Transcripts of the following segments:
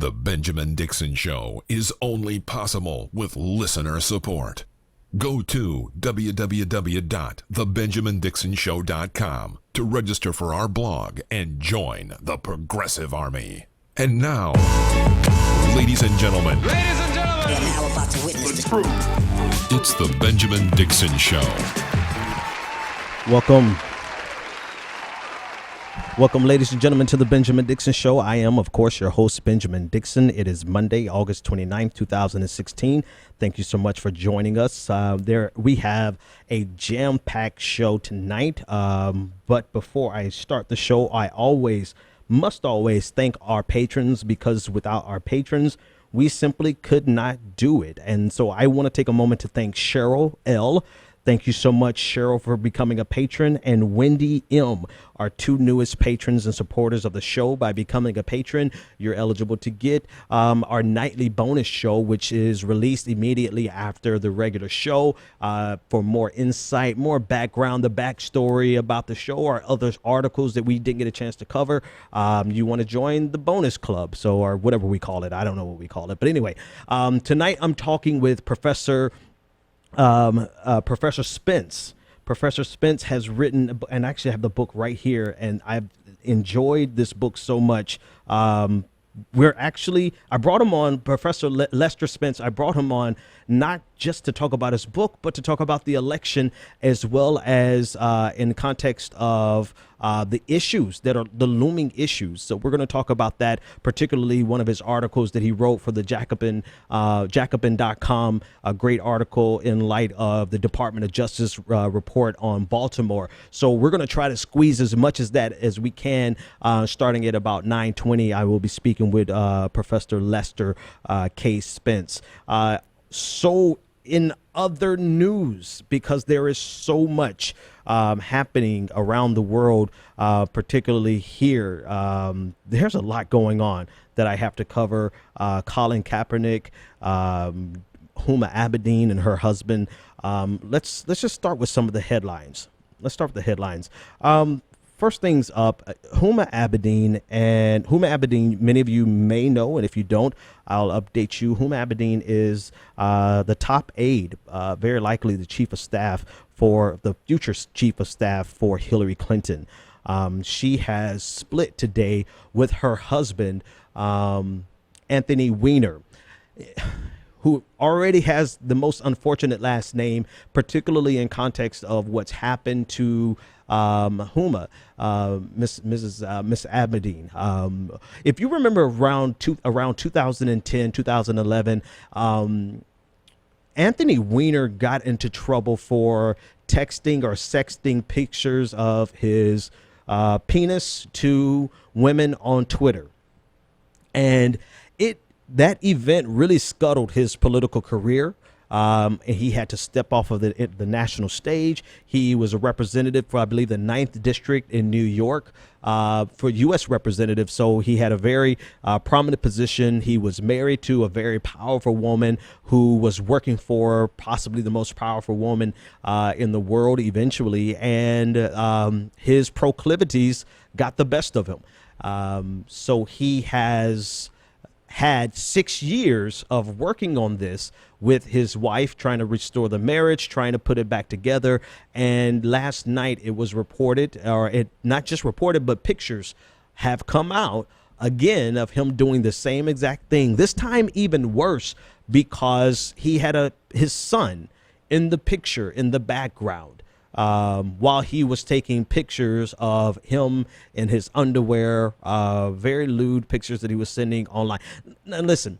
The Benjamin Dixon Show is only possible with listener support. Go to www.thebenjamindixonshow.com to register for our blog and join the Progressive Army. And now, ladies and gentlemen, you're now about to witness the truth. It's the Benjamin Dixon Show. Welcome, ladies and gentlemen, to the Benjamin Dixon Show. I am, of course, your host, Benjamin Dixon. It is Monday, August 29th, 2016. Thank you so much for joining us. We have a jam-packed show tonight. But before I start the show, I must always thank our patrons, because without our patrons, we simply could not do it. And so I want to take a moment to thank Cheryl L. Thank you so much, Cheryl, for becoming a patron, and Wendy M., our two newest patrons and supporters of the show. By becoming a patron, you're eligible to get our nightly bonus show, which is released immediately after the regular show. For more insight, more background, the backstory about the show, or other articles that we didn't get a chance to cover, you want to join the bonus club, or whatever we call it. I don't know what we call it. But anyway, tonight I'm talking with Professor Spence. Professor Spence has written, and actually I have the book right here, and I've enjoyed this book so much. I brought him on, Professor Lester Spence. I brought him on not just to talk about his book, but to talk about the election, as well as in the context of the issues that are the looming issues. So we're going to talk about that, particularly one of his articles that he wrote for the Jacobin.com, a great article in light of the Department of Justice report on Baltimore. So we're going to try to squeeze as much as that as we can. Starting at about 9:20, I will be speaking with Professor Lester K. Spence. So in other news, because there is so much happening around the world, particularly here, there's a lot going on that I have to cover. Colin Kaepernick, Huma Abedin and her husband. Let's just start with some of the headlines. Let's start with the headlines. First things up, Huma Abedin, many of you may know, and if you don't, I'll update you. Huma Abedin is the top aide, very likely the chief of staff for the future chief of staff for Hillary Clinton. She has split today with her husband, Anthony Weiner, who already has the most unfortunate last name, particularly in context of what's happened to Huma, Miss Abedin. If you remember around 2010, 2011, Anthony Weiner got into trouble for texting or sexting pictures of his penis to women on Twitter. And that event really scuttled his political career. And he had to step off of the national stage. He was a representative for, I believe, the 9th District in New York for U.S. representative. So he had a very prominent position. He was married to a very powerful woman who was working for possibly the most powerful woman in the world eventually. And his proclivities got the best of him. So he has had 6 years of working on this with his wife, trying to restore the marriage, trying to put it back together. And last night it was reported, or it not just reported, but pictures have come out again of him doing the same exact thing. This time even worse, because he had his son in the picture in the background. While he was taking pictures of him in his underwear, very lewd pictures that he was sending online. Now, listen,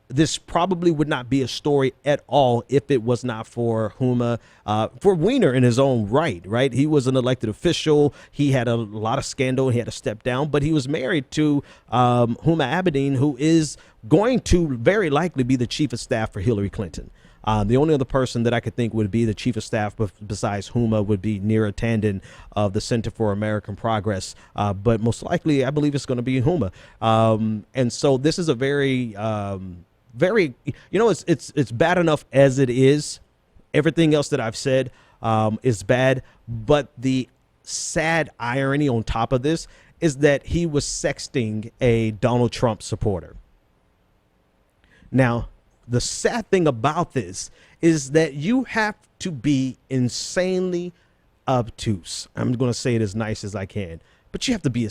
this probably would not be a story at all if it was not for Huma, for Weiner in his own right? He was an elected official. He had a lot of scandal. He had to step down, but he was married to Huma Abedin, who is going to very likely be the chief of staff for Hillary Clinton. The only other person that I could think would be the chief of staff besides Huma would be Neera Tanden of the Center for American Progress. But most likely, I believe it's going to be Huma. And so this is a very, it's bad enough as it is. Everything else that I've said is bad. But the sad irony on top of this is that he was sexting a Donald Trump supporter. Now, the sad thing about this is that you have to be insanely obtuse. I'm going to say it as nice as I can, but you have to be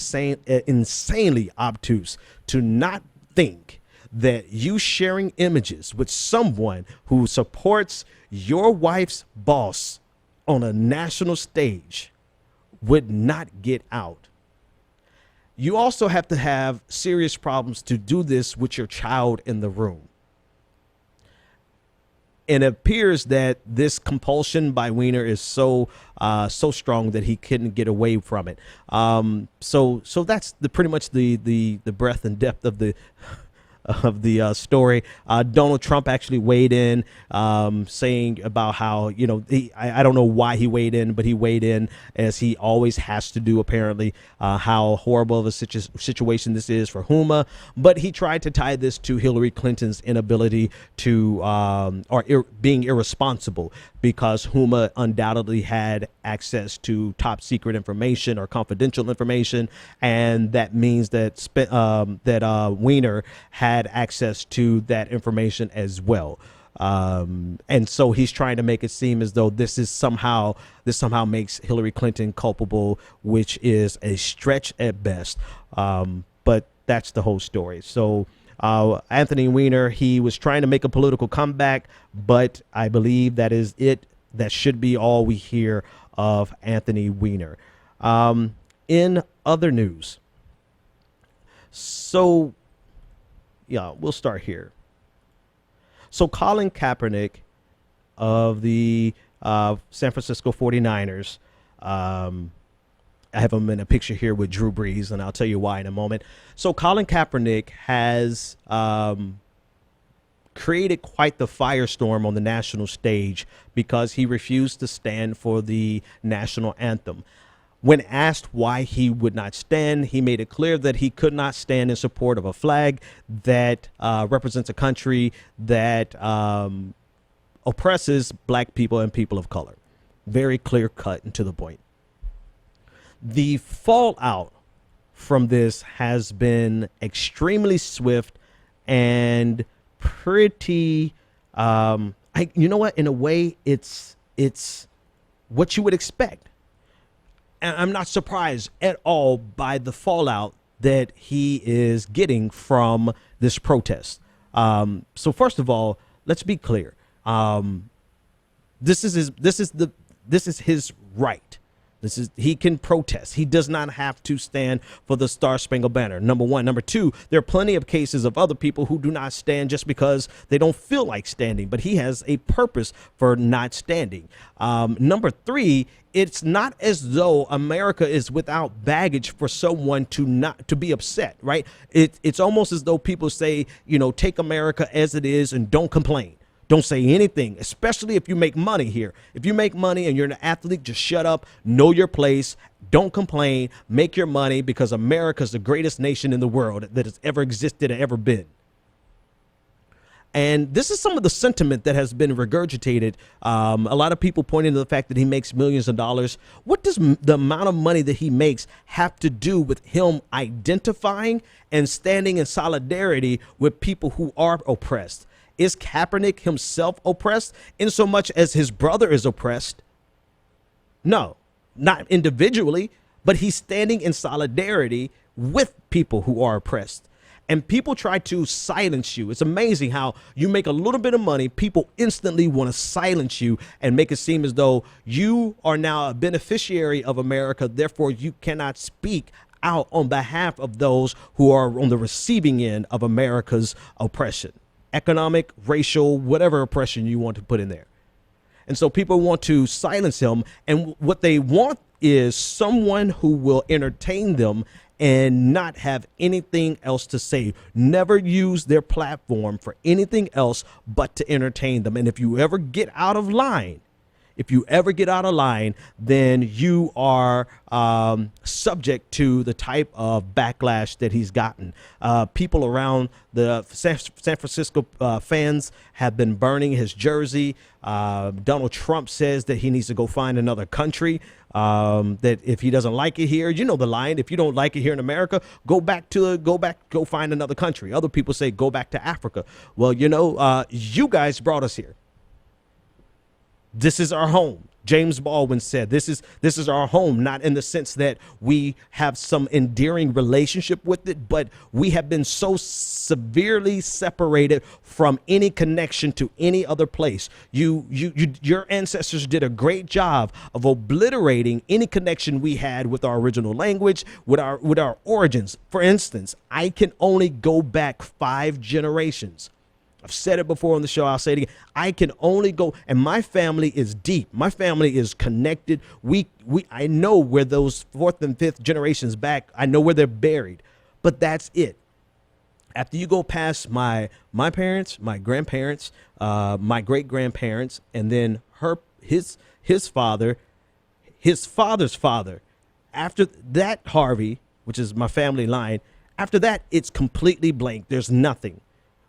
insanely obtuse to not think that you sharing images with someone who supports your wife's boss on a national stage would not get out. You also have to have serious problems to do this with your child in the room. And it appears that this compulsion by Weiner is so strong that he couldn't get away from it. So that's pretty much the breadth and depth of the story. Donald Trump actually weighed in, saying about how, I don't know why he weighed in, but he weighed in, as he always has to do, apparently, how horrible of a situation this is for Huma. But he tried to tie this to Hillary Clinton's inability to, being irresponsible, because Huma undoubtedly had access to top secret information or confidential information, and that means that Weiner had access to that information as well. And so he's trying to make it seem as though this somehow makes Hillary Clinton culpable, which is a stretch at best. But that's the whole story. So Anthony Weiner, he was trying to make a political comeback, but I believe that is it. That should be all we hear of Anthony Weiner. In other news, so yeah, we'll start here. So Colin Kaepernick of the San Francisco 49ers, I have him in a picture here with Drew Brees, and I'll tell you why in a moment. So Colin Kaepernick has created quite the firestorm on the national stage because he refused to stand for the national anthem. When asked why he would not stand, he made it clear that he could not stand in support of a flag that represents a country that oppresses black people and people of color. Very clear cut and to the point. The fallout from this has been extremely swift and pretty, you know what? In a way, it's what you would expect. And I'm not surprised at all by the fallout that he is getting from this protest. So first of all, let's be clear. This is his right. He can protest. He does not have to stand for the Star Spangled Banner. Number one. Number two, there are plenty of cases of other people who do not stand just because they don't feel like standing, but he has a purpose for not standing. Number three, it's not as though America is without baggage for someone to be upset, right? It's almost as though people say, take America as it is and don't complain. Don't say anything, especially if you make money here. If you make money and you're an athlete, just shut up, know your place, don't complain, make your money, because America is the greatest nation in the world that has ever existed and ever been. And this is some of the sentiment that has been regurgitated. A lot of people pointing to the fact that he makes millions of dollars. What does the amount of money that he makes have to do with him identifying and standing in solidarity with people who are oppressed? Is Kaepernick himself oppressed in so much as his brother is oppressed? No, not individually, but he's standing in solidarity with people who are oppressed. And people try to silence you. It's amazing how you make a little bit of money, people instantly want to silence you and make it seem as though you are now a beneficiary of America. Therefore, you cannot speak out on behalf of those who are on the receiving end of America's oppression. Economic, racial, whatever oppression you want to put in there. And so people want to silence him. And what they want is someone who will entertain them and not have anything else to say. Never use their platform for anything else but to entertain them. And if you ever get out of line, If you ever get out of line, then you are subject to the type of backlash that he's gotten. People around the San Francisco fans have been burning his jersey. Donald Trump says that he needs to go find another country. That if he doesn't like it here, you know the line. If you don't like it here in America, go find another country. Other people say go back to Africa. Well, you guys brought us here. This is our home. James Baldwin said, this is our home, not in the sense that we have some endearing relationship with it, but we have been so severely separated from any connection to any other place. Your ancestors did a great job of obliterating any connection we had with our original language, with our origins. For instance, I can only go back 5 generations. I've said it before on the show. I'll say it again. I can only go, and my family is deep. My family is connected. I know where those 4th and 5th generations back, I know where they're buried, but that's it. After you go past my parents, my grandparents, my great grandparents, and then his father, his father's father, after that, Harvey, which is my family line, after that, it's completely blank. There's nothing.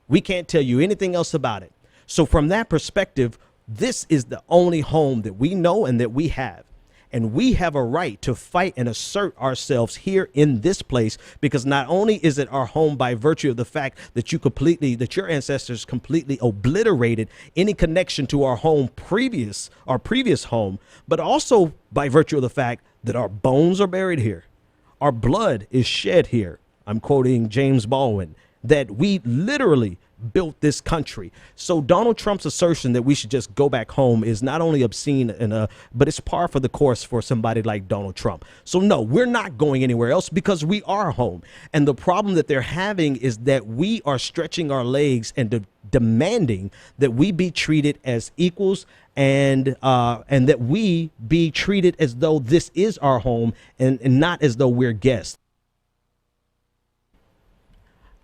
We can't tell you anything else about it. So from that perspective, this is the only home that we know and that we have. And we have a right to fight and assert ourselves here in this place, because not only is it our home by virtue of the fact that your ancestors completely obliterated any connection to our previous home, but also by virtue of the fact that our bones are buried here. Our blood is shed here. I'm quoting James Baldwin, that we literally built this country. So Donald Trump's assertion that we should just go back home is not only obscene, but it's par for the course for somebody like Donald Trump. So no, we're not going anywhere else because we are home. And the problem that they're having is that we are stretching our legs and demanding that we be treated as equals and that we be treated as though this is our home and not as though we're guests.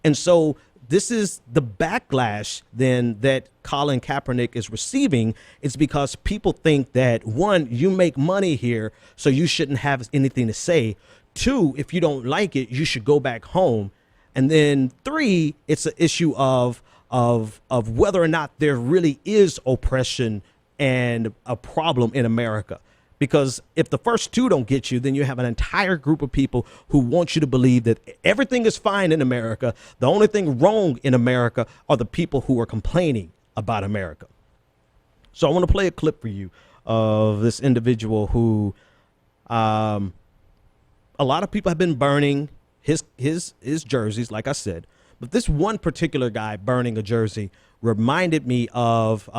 And so this is the backlash then that Colin Kaepernick is receiving. It's because people think that, 1, you make money here, so you shouldn't have anything to say. 2, if you don't like it, you should go back home. And then 3, it's an issue of whether or not there really is oppression and a problem in America. Because if the first 2 don't get you, then you have an entire group of people who want you to believe that everything is fine in America. The only thing wrong in America are the people who are complaining about America. So I want to play a clip for you of this individual who a lot of people have been burning his jerseys, like I said. But this one particular guy burning a jersey reminded me of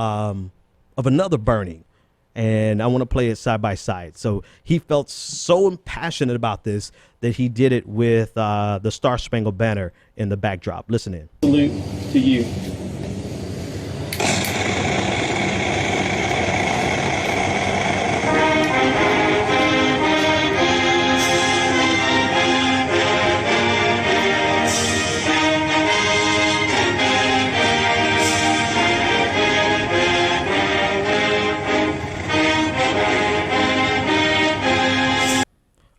another burning. And I want to play it side by side. So he felt so passionate about this that he did it with the Star Spangled Banner in the backdrop. Listen in. Salute to you.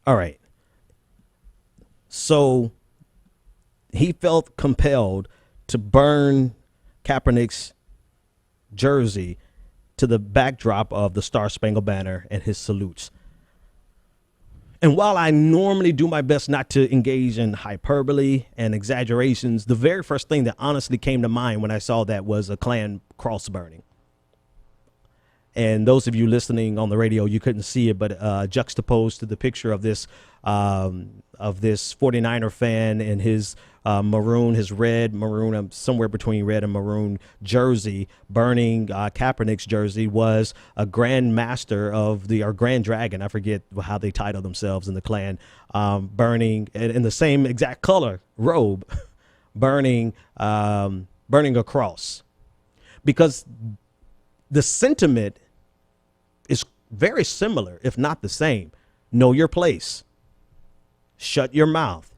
All right. So he felt compelled to burn Kaepernick's jersey to the backdrop of the Star Spangled Banner and his salutes. And while I normally do my best not to engage in hyperbole and exaggerations, the very first thing that honestly came to mind when I saw that was a Klan cross burning. And those of you listening on the radio, you couldn't see it, but juxtaposed to the picture of this 49er fan in his maroon, somewhere between red and maroon jersey, burning Kaepernick's jersey, was a Grand Master of or Grand Dragon. I forget how they title themselves in the Klan, burning in the same exact color robe, burning a cross, because the sentiment is very similar, if not the same. Know your place. Shut your mouth.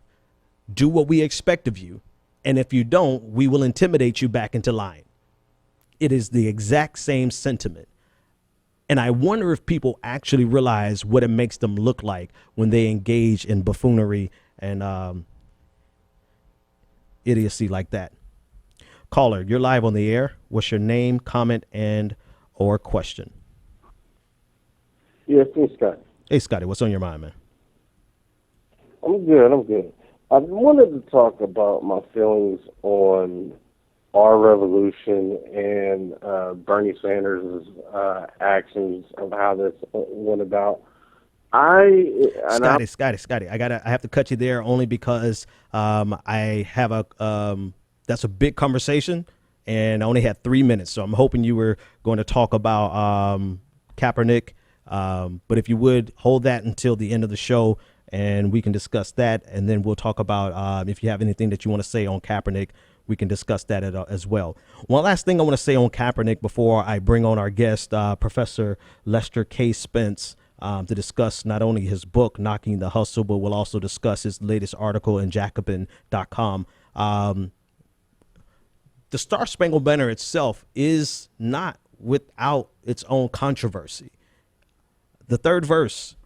Do what we expect of you. And if you don't, we will intimidate you back into line. It is the exact same sentiment. And I wonder if people actually realize what it makes them look like when they engage in buffoonery and idiocy like that. Caller, you're live on the air. What's your name, comment, and or question? Yes, hey, Scott. Hey, Scotty, what's on your mind, man? I'm good. I wanted to talk about my feelings on our revolution and Bernie Sanders' actions of how this went about. Scotty, I have to cut you there only because I have that's a big conversation, and I only had 3 minutes, so I'm hoping you were going to talk about Kaepernick. But if you would hold that until the end of the show, and we can discuss that, and then we'll talk about if you have anything that you want to say on Kaepernick, we can discuss that as well. One last thing I want to say on Kaepernick before I bring on our guest, Professor Lester K. Spence, to discuss not only his book, Knocking the Hustle, but we'll also discuss his latest article in Jacobin.com. The Star Spangled Banner itself is not without its own controversy. The third verse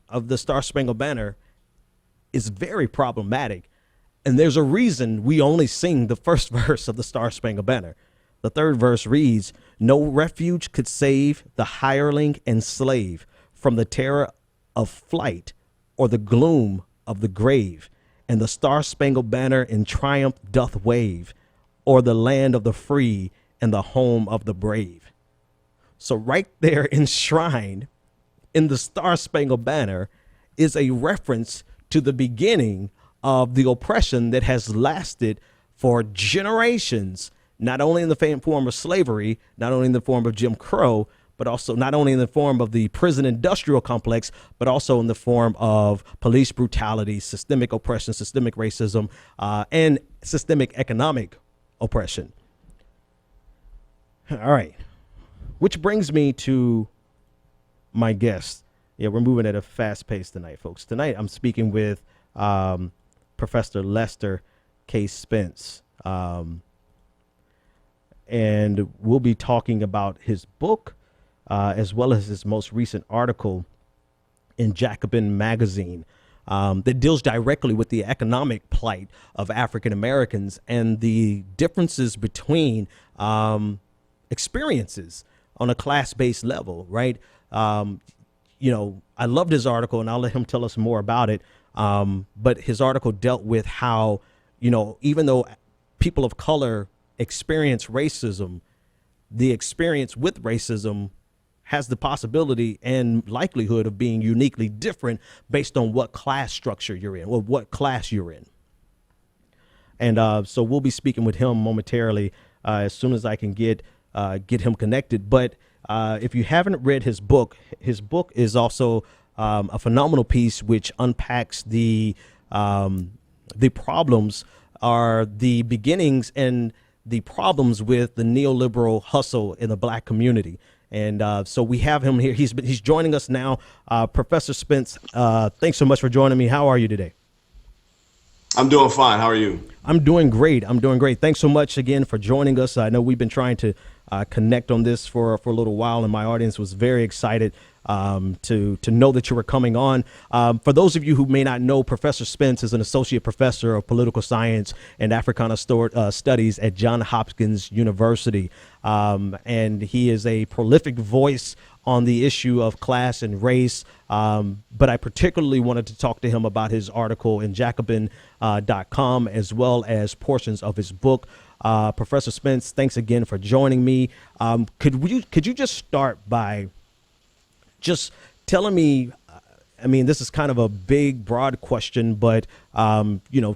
of the Star Spangled Banner is very problematic, and there's a reason we only sing the first verse of the Star Spangled Banner. The third verse reads, "No refuge could save the hireling and slave from the terror of flight or the gloom of the grave, and the Star Spangled Banner in triumph doth wave, or the land of the free and the home of the brave." So right there enshrined in the Star Spangled Banner is a reference to the beginning of the oppression that has lasted for generations, not only in the form of slavery, not only in the form of Jim Crow, but also not only in the form of the prison industrial complex, but also in the form of police brutality, systemic oppression, systemic racism, and systemic economic oppression. All right. Which brings me to my guest. Yeah, we're moving at a fast pace tonight, folks. Tonight, I'm speaking with Professor Lester K. Spence. And we'll be talking about his book, as well as his most recent article in Jacobin magazine, that deals directly with the economic plight of African Americans and the differences between experiences on a class-based level, right? I loved his article, and I'll let him tell us more about it. But his article dealt with how, even though people of color experience racism, the experience with racism has the possibility and likelihood of being uniquely different based on what class structure you're in or what class you're in. And so we'll be speaking with him momentarily as soon as I can get him connected. But if you haven't read his book is also a phenomenal piece which unpacks the problems, are the beginnings and the problems with the neoliberal hustle in the black community. And so we have him here. He's joining us now. Professor Spence, thanks so much for joining me. How are you today? I'm doing fine. How are you? I'm doing great. Thanks so much again for joining us. I know we've been trying to connect on this for a little while, and my audience was very excited to know that you were coming on. For those of you who may not know, Professor Spence is an associate professor of political science and Africana studies at Johns Hopkins University, and he is a prolific voice on the issue of class and race. But I particularly wanted to talk to him about his article in Jacobin.com, as well as portions of his book. Professor Spence, thanks again for joining me. Could you just start by just telling me, I mean, this is kind of a big, broad question, but,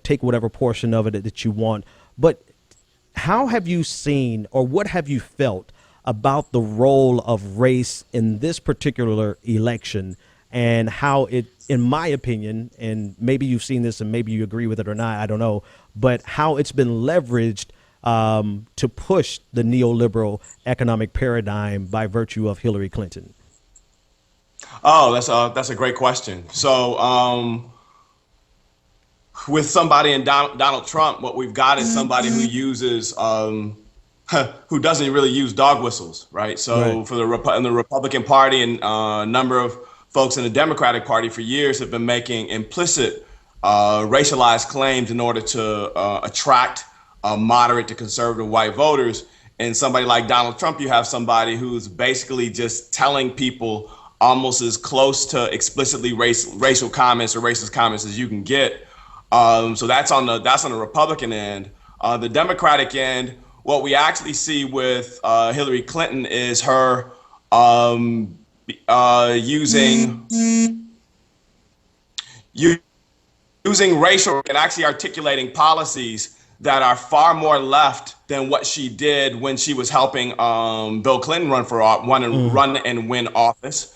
take whatever portion of it that you want. But how have you seen, or what have you felt about the role of race in this particular election, and how it, in my opinion, and maybe you've seen this and maybe you agree with it or not, I don't know, but how it's been leveraged to push the neoliberal economic paradigm by virtue of Hillary Clinton? Oh, that's a great question. So with somebody in Donald Trump, what we've got is somebody who uses who doesn't really use dog whistles, right? So Right. for in the Republican Party and a number of folks in the Democratic Party for years have been making implicit racialized claims in order to attract moderate to conservative white voters. And somebody like Donald Trump, you have somebody who's basically just telling people almost as close to explicitly racial comments or racist comments as you can get. So that's on the Republican end. The Democratic end, what we actually see with Hillary Clinton is her using racial and actually articulating policies that are far more left than what she did when she was helping Bill Clinton run and win office.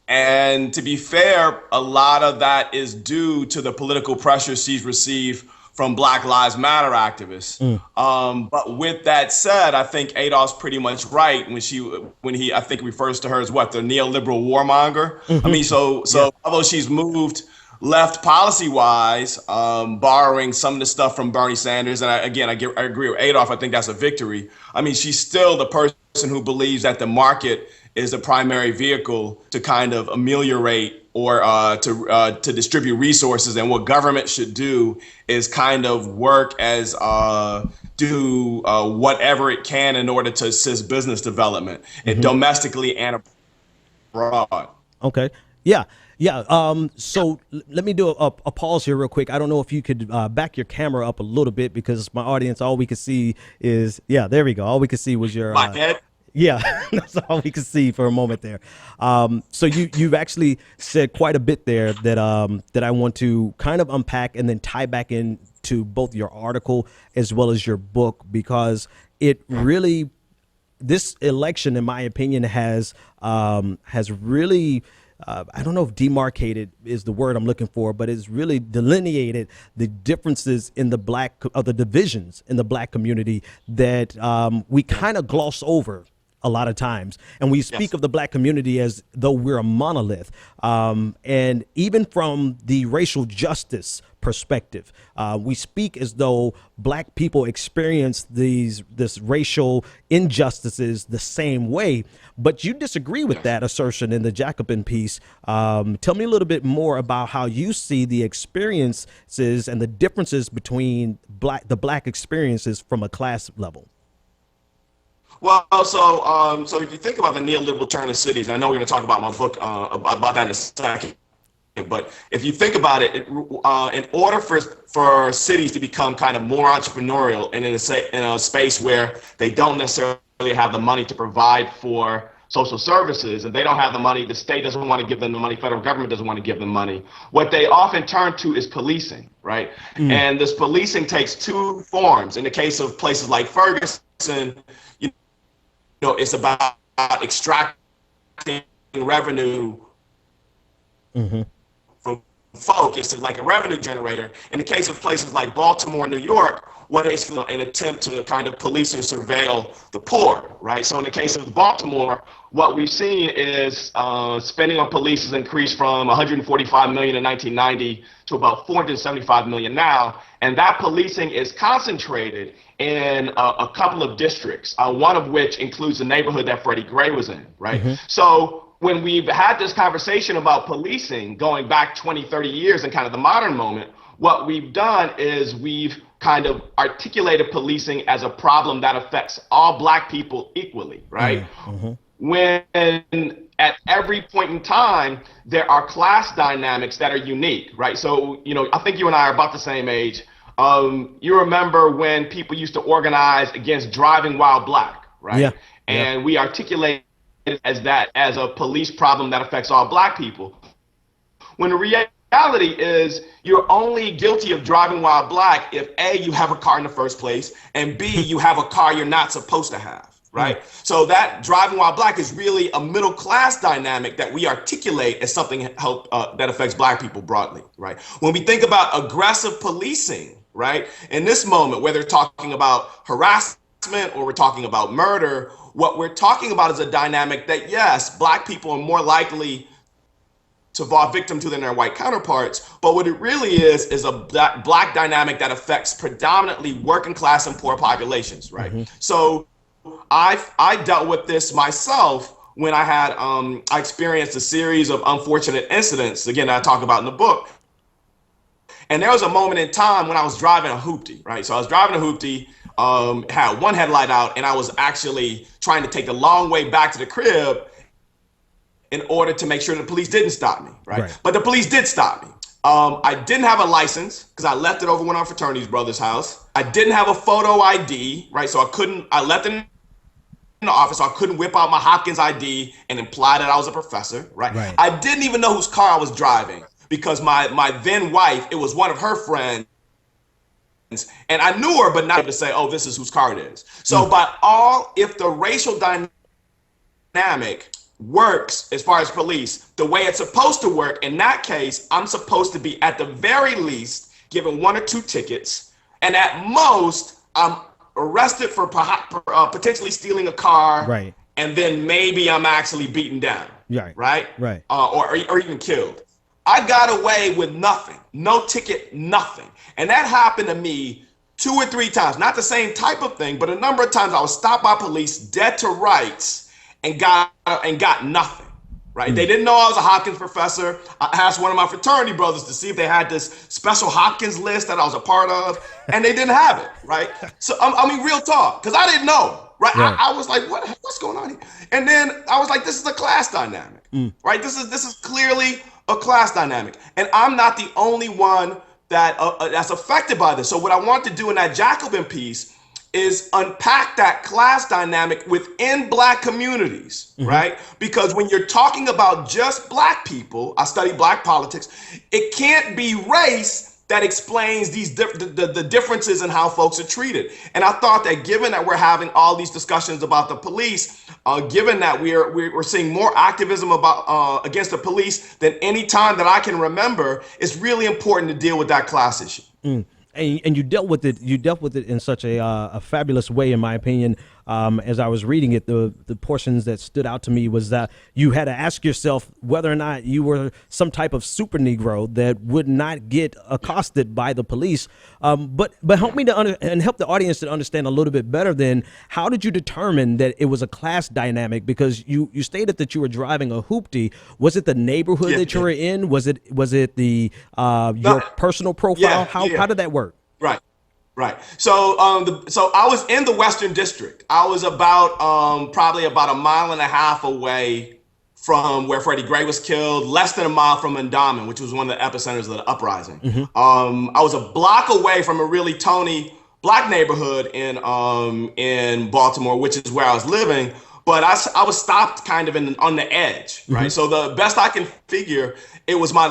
And to be fair, a lot of that is due to the political pressure she's received from Black Lives Matter activists. But with that said, I think Adolph's pretty much right when he I think refers to her as what, the neoliberal warmonger. I mean, so although she's moved left policy-wise, borrowing some of the stuff from Bernie Sanders, and I agree with Adolph. I think that's a victory. I mean, she's still the person who believes that the market is the primary vehicle to kind of ameliorate or to distribute resources, and what government should do is kind of work as do whatever it can in order to assist business development, and domestically and abroad. Okay. Yeah. Yeah. So let me do a pause here real quick. I don't know if you could back your camera up a little bit, because my audience, all we could see is, yeah, there we go. All we could see was your My head. Yeah, that's all we could see for a moment there. So you've actually said quite a bit there that I want to kind of unpack and then tie back into both your article as well as your book, because it really, this election, in my opinion, has really, I don't know if demarcated is the word I'm looking for, but it's really delineated the differences in the divisions in the Black community that we kind of gloss over a lot of times. And we speak of the Black community as though we're a monolith. And even from the racial justice perspective, we speak as though Black people experience this racial injustices the same way. But you disagree with that assertion in the Jacobin piece. Tell me a little bit more about how you see the experiences and the differences between the Black experiences from a class level. Well, so if you think about the neoliberal turn of cities, I know we're going to talk about my book about that in a second. But if you think about it, in order for cities to become kind of more entrepreneurial and in a space where they don't necessarily have the money to provide for social services, and they don't have the money, the state doesn't want to give them the money, federal government doesn't want to give them money, what they often turn to is policing, right? And this policing takes two forms. In the case of places like Ferguson, you know, it's about extracting revenue from folk. It's like a revenue generator. In the case of places like Baltimore, New York, what is an attempt to kind of police and surveil the poor, right? So in the case of Baltimore, what we've seen is spending on police has increased from 145 million in 1990 to about 475 million now. And that policing is concentrated in a couple of districts, one of which includes the neighborhood that Freddie Gray was in, right? So when we've had this conversation about policing going back 20, 30 years in kind of the modern moment, what we've done is we've kind of articulated policing as a problem that affects all Black people equally, right? When at every point in time, there are class dynamics that are unique, right? So, you know, I think you and I are about the same age. You remember when people used to organize against driving while Black, right? Yeah. And we articulate it as a police problem that affects all Black people. When the reality is you're only guilty of driving while Black if A, you have a car in the first place, and B, you have a car you're not supposed to have, right? So that driving while Black is really a middle class dynamic that we articulate as something that affects Black people broadly, right? When we think about aggressive policing, right, in this moment, whether talking about harassment or we're talking about murder, what we're talking about is a dynamic that, yes, Black people are more likely to fall victim to than their white counterparts. But what it really is a black dynamic that affects predominantly working class and poor populations, right? So I dealt with this myself when I had I experienced a series of unfortunate incidents, again, I talk about in the book. And there was a moment in time when I was driving a hoopty, right? So I was driving a hoopty, had one headlight out, and I was actually trying to take the long way back to the crib in order to make sure the police didn't stop me, right? But the police did stop me. I didn't have a license because I left it over one of our fraternity's brother's house. I didn't have a photo ID, right? So I left it in the office, so I couldn't whip out my Hopkins ID and imply that I was a professor, right? I didn't even know whose car I was driving because my then wife, it was one of her friends, and I knew her, but not able to say, oh, this is whose car it is. So if the racial dynamic works as far as police, the way it's supposed to work, in that case, I'm supposed to be at the very least given 1 or 2 tickets, and at most, I'm arrested for potentially stealing a car, and then maybe I'm actually beaten down, or even killed. I got away with nothing, no ticket, nothing. And that happened to me 2 or 3 times, not the same type of thing, but a number of times I was stopped by police, dead to rights, and got nothing, right? They didn't know I was a Hopkins professor. I asked one of my fraternity brothers to see if they had this special Hopkins list that I was a part of, and they didn't have it, right? So, I mean, real talk, because I didn't know, right? I was like, what's going on here? And then I was like, this is a class dynamic, right? This is clearly a class dynamic. And I'm not the only one that's affected by this. So what I want to do in that Jacobin piece is unpack that class dynamic within black communities, right? Because when you're talking about just black people, I study black politics, it can't be race that explains these the differences in how folks are treated. And I thought that given that we're having all these discussions about the police, given that we're seeing more activism about against the police than any time that I can remember, it's really important to deal with that class issue. And you dealt with it. You dealt with it in such a fabulous way, in my opinion. As I was reading it, the portions that stood out to me was that you had to ask yourself whether or not you were some type of super Negro that would not get accosted by the police. But help me and help the audience to understand a little bit better. Then, how did you determine that it was a class dynamic? Because you stated that you were driving a hoopty. Was it the neighborhood that you were in? Was it the your personal profile? How did that work? Right. So so I was in the Western District. I was about probably about 1.5 miles away from where Freddie Gray was killed, less than 1 mile from Endowment, which was one of the epicenters of the uprising. I was a block away from a really Tony black neighborhood in Baltimore, which is where I was living. But I was stopped kind of on the edge, right? So the best I can figure, it was my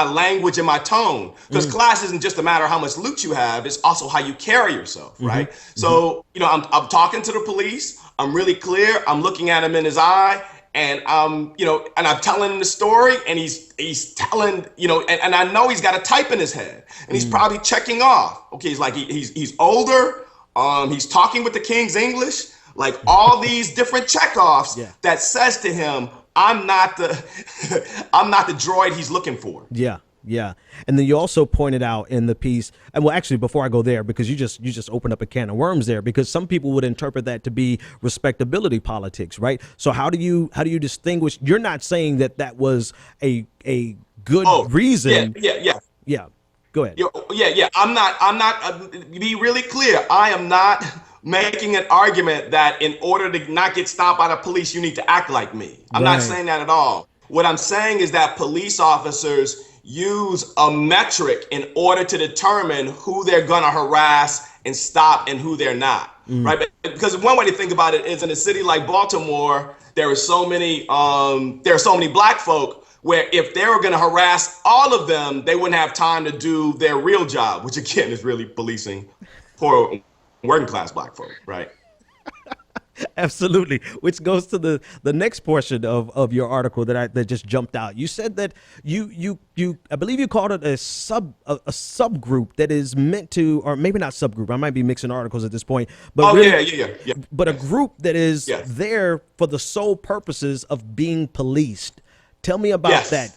language and my tone, because class isn't just a matter of how much loot you have; it's also how you carry yourself, right? So I'm talking to the police. I'm really clear. I'm looking at him in his eye, and I'm telling him the story, and he's telling and I know he's got a type in his head, and he's probably checking off. Okay, he's like he's older. He's talking with the King's English. Like all these different checkoffs that says to him, I'm not the droid he's looking for. Yeah. And then you also pointed out in the piece, and well, actually, before I go there, because you just opened up a can of worms there, because some people would interpret that to be respectability politics, right? So how do you distinguish? You're not saying that was a good reason. Yeah. Go ahead. I'm not. Be really clear. I am not making an argument that in order to not get stopped by the police, you need to act like me. I'm not saying that at all. What I'm saying is that police officers use a metric in order to determine who they're going to harass and stop and who they're not, right? Because one way to think about it is in a city like Baltimore, there are so many black folk where if they were going to harass all of them, they wouldn't have time to do their real job, which again is really policing poor working class black folk, right? Absolutely. Which goes to the next portion of your article that just jumped out. You said that you I believe you called it a subgroup that is meant to, or maybe not subgroup. I might be mixing articles at this point. But yeah. But a group that is there for the sole purposes of being policed. Tell me about that.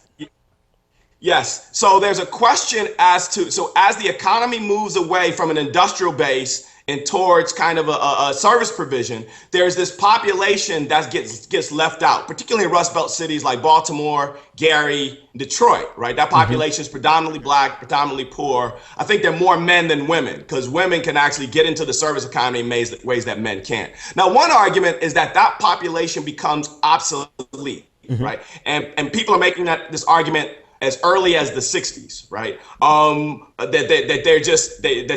Yes. So there's a question as to, so as the economy moves away from an industrial base and towards kind of a service provision, there's this population that gets left out, particularly in Rust Belt cities like Baltimore, Gary, Detroit, right? That population is predominantly black, predominantly poor. I think they're more men than women, because women can actually get into the service economy in ways that men can't. Now, one argument is that that population becomes obsolete, right? And people are making this argument as early as the 60s, right? That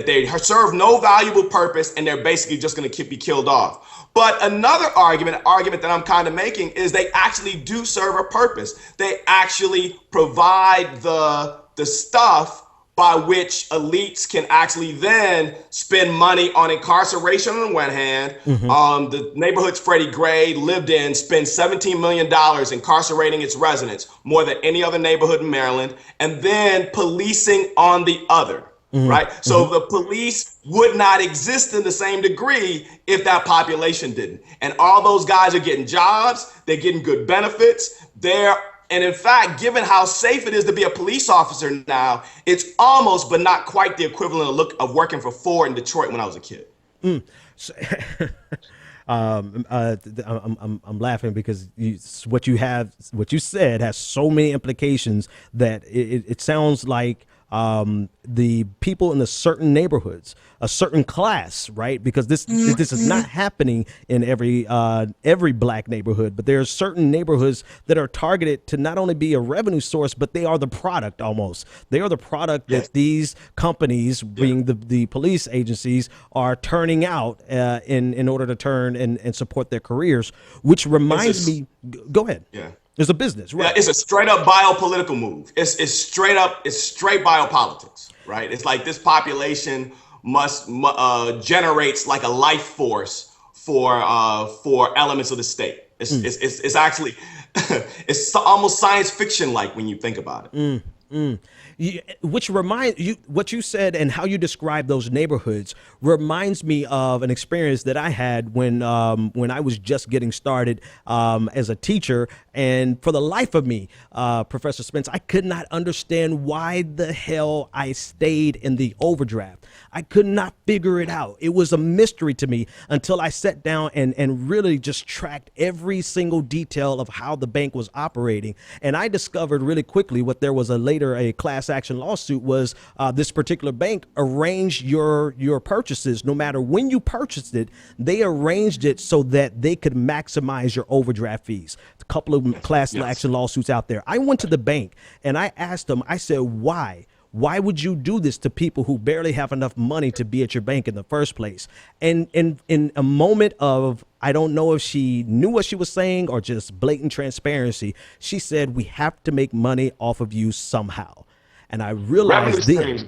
they serve no valuable purpose and they're basically just going to be killed off. But another argument that I'm kind of making is they actually do serve a purpose. They actually provide the stuff by which elites can actually then spend money on incarceration on the one hand. The neighborhoods Freddie Gray lived in spent $17 million incarcerating its residents, more than any other neighborhood in Maryland, and then policing on the other, right? So the police would not exist in the same degree if that population didn't. And all those guys are getting jobs, they're getting good benefits, and in fact, given how safe it is to be a police officer now, it's almost, but not quite, the equivalent of working for Ford in Detroit when I was a kid. So, I'm laughing because what you said has so many implications that it sounds like the people in the certain neighborhoods, a certain class, right? Because this is not happening in every black neighborhood, but there are certain neighborhoods that are targeted to not only be a revenue source, but they are the product almost. They are the product that these companies, being the police agencies, are turning out in order to turn and support their careers, which reminds me, go ahead. Yeah. It's a business, right? Yeah, it's a straight up biopolitical move. It's straight biopolitics, right? It's like this population generates like a life force for elements of the state. It's actually it's almost science fiction like when you think about it. Which reminds you, what you said and how you describe those neighborhoods reminds me of an experience that I had when I was just getting started as a teacher. And for the life of me, Professor Spence, I could not understand why the hell I stayed in the overdraft. I could not figure it out. It was a mystery to me until I sat down and really just tracked every single detail of how the bank was operating. And I discovered really quickly what there was a class action lawsuit was this particular bank arranged your purchases. No matter when you purchased it, they arranged it so that they could maximize your overdraft fees. A couple of class action lawsuits out there. I went to the bank and I asked them, I said, why? Why would you do this to people who barely have enough money to be at your bank in the first place? And in a moment of, I don't know if she knew what she was saying or just blatant transparency, she said, we have to make money off of you somehow. And I realized then,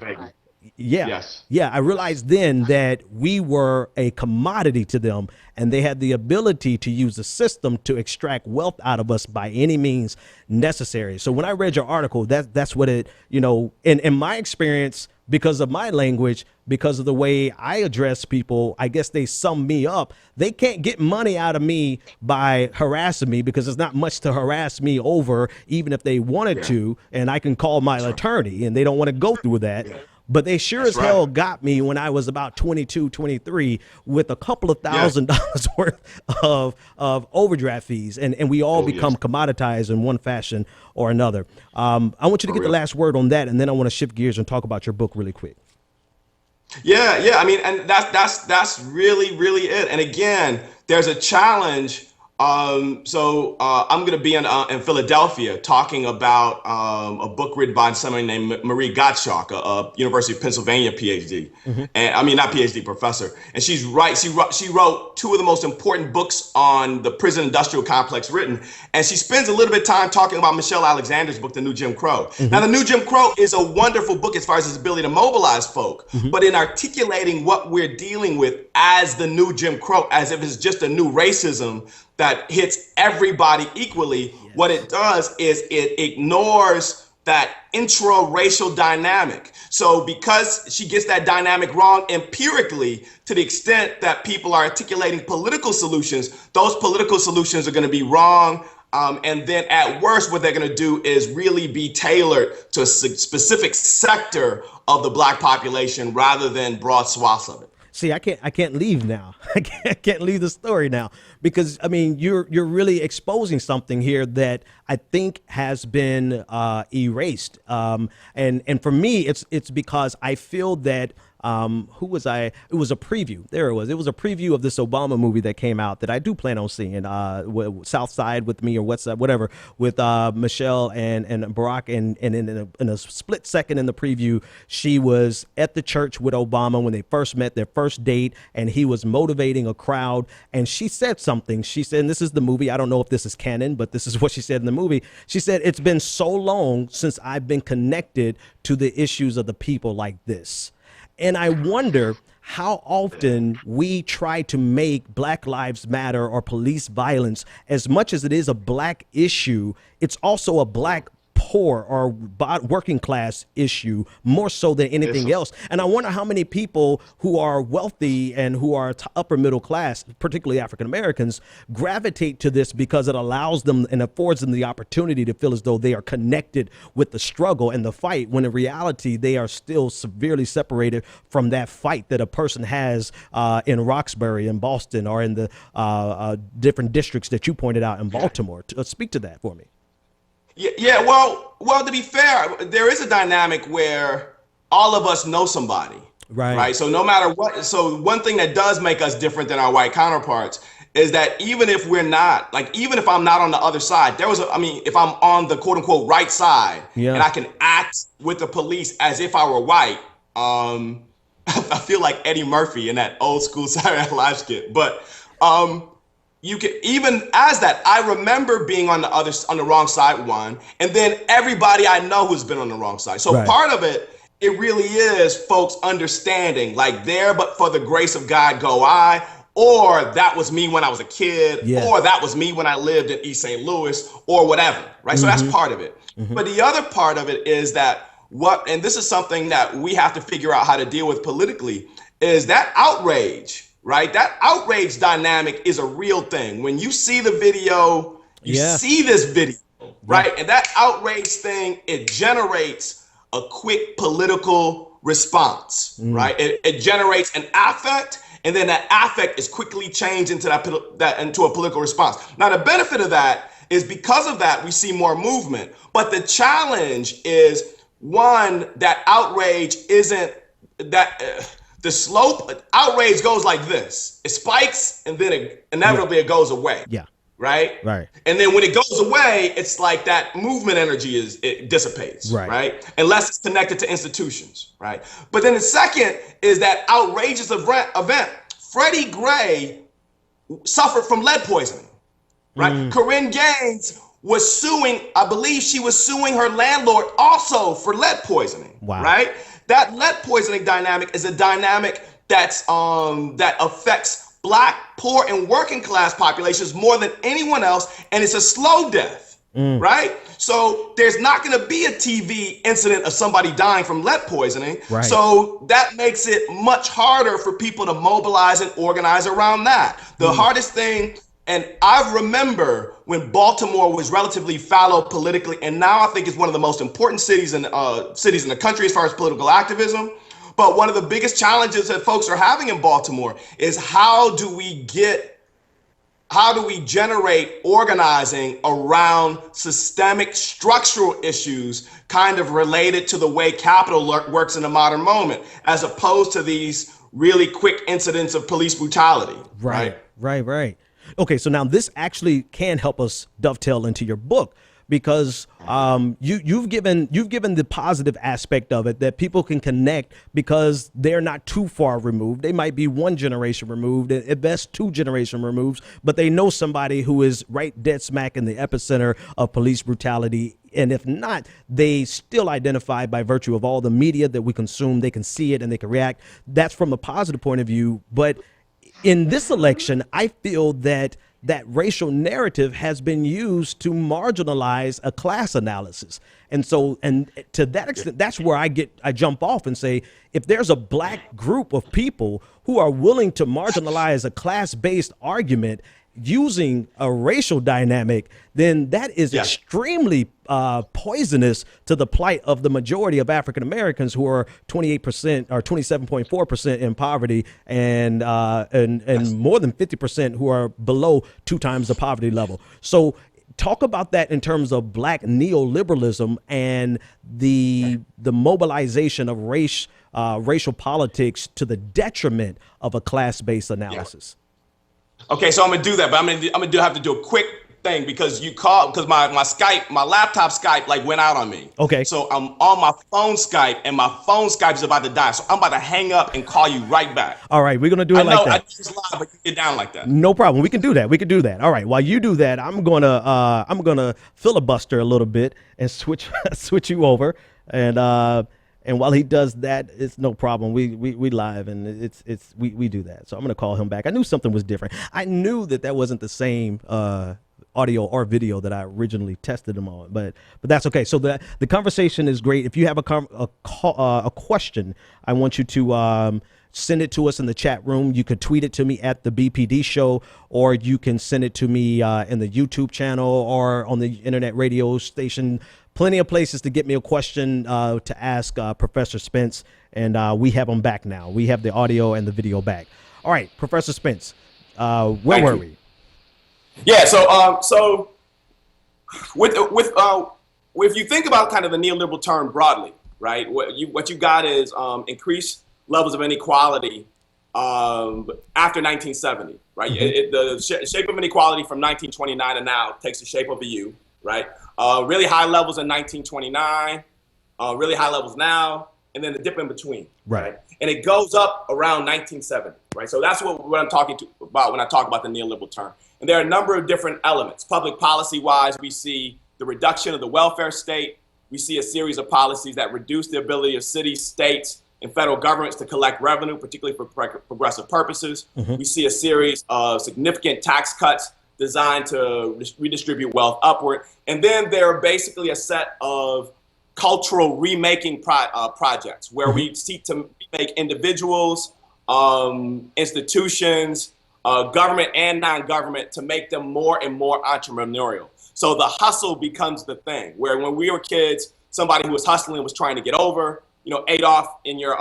I realized then that we were a commodity to them and they had the ability to use the system to extract wealth out of us by any means necessary. So when I read your article, that's what it, in my experience, because of my language, because of the way I address people, I guess they sum me up. They can't get money out of me by harassing me because there's not much to harass me over, even if they wanted to, and I can call my attorney and they don't want to go through that. But they sure as hell got me when I was about 22, 23 with a couple of $1,000 worth of overdraft fees. And we all become commoditized in one fashion or another. I want you to get the last word on that, and then I want to shift gears and talk about your book really quick. Yeah. I mean, and that's really, really it. And again, there's a challenge. So I'm going to be in Philadelphia talking about a book written by somebody named Marie Gottschalk, a University of Pennsylvania PhD, and I mean not PhD professor. And she's right. She wrote two of the most important books on the prison industrial complex written, and she spends a little bit of time talking about Michelle Alexander's book, The New Jim Crow. Now, The New Jim Crow is a wonderful book as far as its ability to mobilize folk, but in articulating what we're dealing with as the new Jim Crow, as if it's just a new racism that hits everybody equally, what it does is it ignores that intra-racial dynamic. So because she gets that dynamic wrong empirically, to the extent that people are articulating political solutions, those political solutions are going to be wrong And then at worst, what they're going to do is really be tailored to a specific sector of the Black population rather than broad swaths of it. See, I can't leave now. I can't leave the story now because I mean you're really exposing something here that I think has been erased. And for me, it's because I feel that. Who was I? It was a preview. There it was. It was a preview of this Obama movie that came out that I do plan on seeing. South Side with Me or West Side, whatever, with Michelle and Barack. And in a split second in the preview, she was at the church with Obama when they first met, their first date, and he was motivating a crowd. And she said something. She said, and this is the movie. I don't know if this is canon, but this is what she said in the movie. She said, "It's been so long since I've been connected to the issues of the people like this." And I wonder how often we try to make Black Lives Matter or police violence, as much as it is a Black issue, it's also a Black poor or working class issue more so than anything else. And I wonder how many people who are wealthy and who are upper middle class, particularly African Americans, gravitate to this because it allows them and affords them the opportunity to feel as though they are connected with the struggle and the fight, when in reality they are still severely separated from that fight that a person has in Roxbury, in Boston, or in the different districts that you pointed out in Baltimore. Speak to that for me. Yeah. Well, to be fair, there is a dynamic where all of us know somebody, right? So no matter what, so one thing that does make us different than our white counterparts is that even if we're not, like, even if I'm not on the other side, if I'm on the quote unquote right side, and I can act with the police as if I were white, I feel like Eddie Murphy in that old school Saturday Night Live skit, but you can, even as that, I remember being on the wrong side one, and then everybody I know who's been on the wrong side. So part of it really is folks understanding, like, there but for the grace of God go I, or that was me when I was a kid, or that was me when I lived in East St. Louis, or whatever, right? So that's part of it. But the other part of it is that and this is something that we have to figure out how to deal with politically, is that outrage. Right? That outrage dynamic is a real thing. When you see the video, you see this video, right? And that outrage thing, it generates a quick political response, right? It generates an affect, and then that affect is quickly changed into into a political response. Now, the benefit of that is because of that, we see more movement. But the challenge is, one, that outrage isn't that... the slope, outrage goes like this. It spikes, and then inevitably it goes away. Right? And then when it goes away, it's like that movement energy it dissipates. Right? Unless it's connected to institutions. Right? But then the second is that outrageous event. Freddie Gray suffered from lead poisoning. Right? Corinne Gaines was suing, I believe she was suing her landlord also for lead poisoning. Right? That lead poisoning dynamic is a dynamic that's that affects Black, poor, and working class populations more than anyone else, and it's a slow death, right? So there's not going to be a TV incident of somebody dying from lead poisoning. So that makes it much harder for people to mobilize and organize around that. The hardest thing, and I remember when Baltimore was relatively fallow politically, and now I think it's one of the most important cities in the country as far as political activism. But one of the biggest challenges that folks are having in Baltimore is how do we generate organizing around systemic structural issues kind of related to the way capital works in the modern moment, as opposed to these really quick incidents of police brutality. Right. Okay, so now this actually can help us dovetail into your book, because you've given the positive aspect of it, that people can connect because they're not too far removed. They might be one generation removed, at best 2 generations removed, but they know somebody who is right dead smack in the epicenter of police brutality. And if not, they still identify by virtue of all the media that we consume. They can see it and they can react. That's from a positive point of view. But in this election, I feel that racial narrative has been used to marginalize a class analysis. And so, and to that extent, that's where I jump off and say, if there's a Black group of people who are willing to marginalize a class-based argument, using a racial dynamic, then that is extremely poisonous to the plight of the majority of African Americans, who are 28% or 27.4% in poverty, and more than 50% who are below 2 times the poverty level. So talk about that in terms of Black neoliberalism and the mobilization of racial politics to the detriment of a class-based analysis. Okay, so I'm gonna do that, but I'm gonna have to do a quick thing because my laptop Skype like went out on me. Okay. So I'm on my phone Skype, and my phone Skype is about to die. So I'm about to hang up and call you right back. All right, we're gonna do it like that. I know it's live, but you get down like that. No problem. We can do that. All right. While you do that, I'm gonna filibuster a little bit and switch you over, and while he does that, it's no problem. We live, and we do that. So I'm gonna call him back. I knew something was different. I knew that wasn't the same audio or video that I originally tested him on, but that's okay. So the conversation is great. If you have a question, I want you to send it to us in the chat room. You could tweet it to me at the BPD show, or you can send it to me in the YouTube channel or on the internet radio station. Plenty of places to get me a question to ask Professor Spence, and we have him back now. We have the audio and the video back. All right, Professor Spence, where were we? Yeah, so if you think about kind of the neoliberal term broadly, right? What you got is increased levels of inequality after 1970, right? The shape of inequality from 1929 to now takes the shape of a U, right? Really high levels in 1929, really high levels now, and then the dip in between, right? And it goes up around 1970, right? So that's what I'm talking about when I talk about the neoliberal term. And there are a number of different elements. Public policy-wise, we see the reduction of the welfare state. We see a series of policies that reduce the ability of cities, states, and federal governments to collect revenue, particularly for progressive purposes. Mm-hmm. We see a series of significant tax cuts designed to redistribute wealth upward. And then there are basically a set of cultural remaking projects where we seek to make individuals, institutions, government and non-government, to make them more and more entrepreneurial. So the hustle becomes the thing, where when we were kids, somebody who was hustling was trying to get over. You know, Adolf in your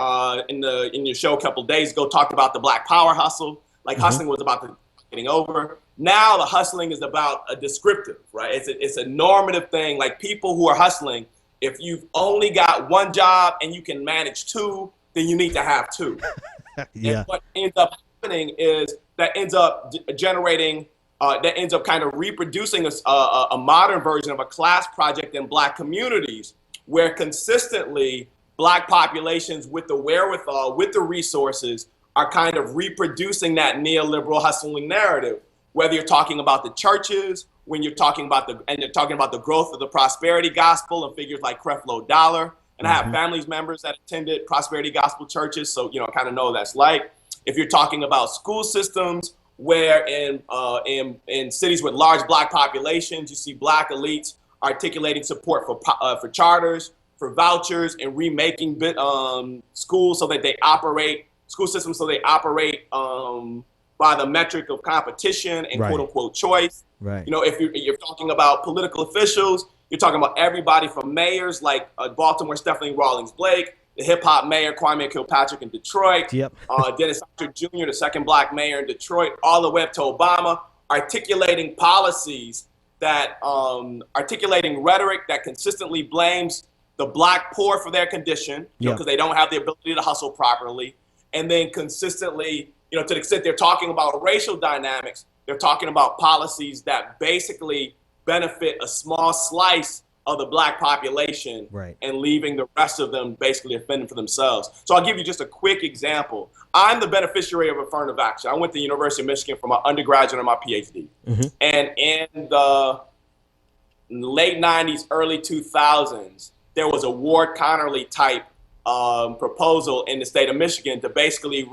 show a couple of days ago talked about the Black Power hustle. Like hustling was about getting over. Now the hustling is about a descriptive, right? It's a normative thing. Like people who are hustling, if you've only got one job and you can manage 2, then you need to have 2. Yeah. And what ends up happening is that ends up generating, that ends up kind of reproducing a modern version of a class project in Black communities, where consistently Black populations with the wherewithal, with the resources, are kind of reproducing that neoliberal hustling narrative. Whether you're talking about the churches, when you're talking about the growth of the prosperity gospel and figures like Creflo Dollar. And I have family members that attended prosperity gospel churches, so I kind of know what that's like. If you're talking about school systems, where in cities with large Black populations, you see Black elites articulating support for charters, for vouchers, and remaking school systems so they operate by the metric of competition and quote unquote choice. Right. If you're talking about political officials, you're talking about everybody from mayors like Baltimore Stephanie Rawlings Blake, the hip hop mayor Kwame Kilpatrick in Detroit, Dennis Hopper Jr., the second Black mayor in Detroit, all the way up to Obama, articulating policies that articulating rhetoric that consistently blames the Black poor for their condition, because they don't have the ability to hustle properly, and then consistently, to the extent they're talking about racial dynamics, they're talking about policies that basically benefit a small slice of the Black population, and leaving the rest of them basically offending for themselves. So I'll give you just a quick example. I'm the beneficiary of affirmative action. I went to the University of Michigan for my undergraduate and my PhD. And in the late 90s, early 2000s, there was a Ward Connerly type proposal in the state of Michigan to basically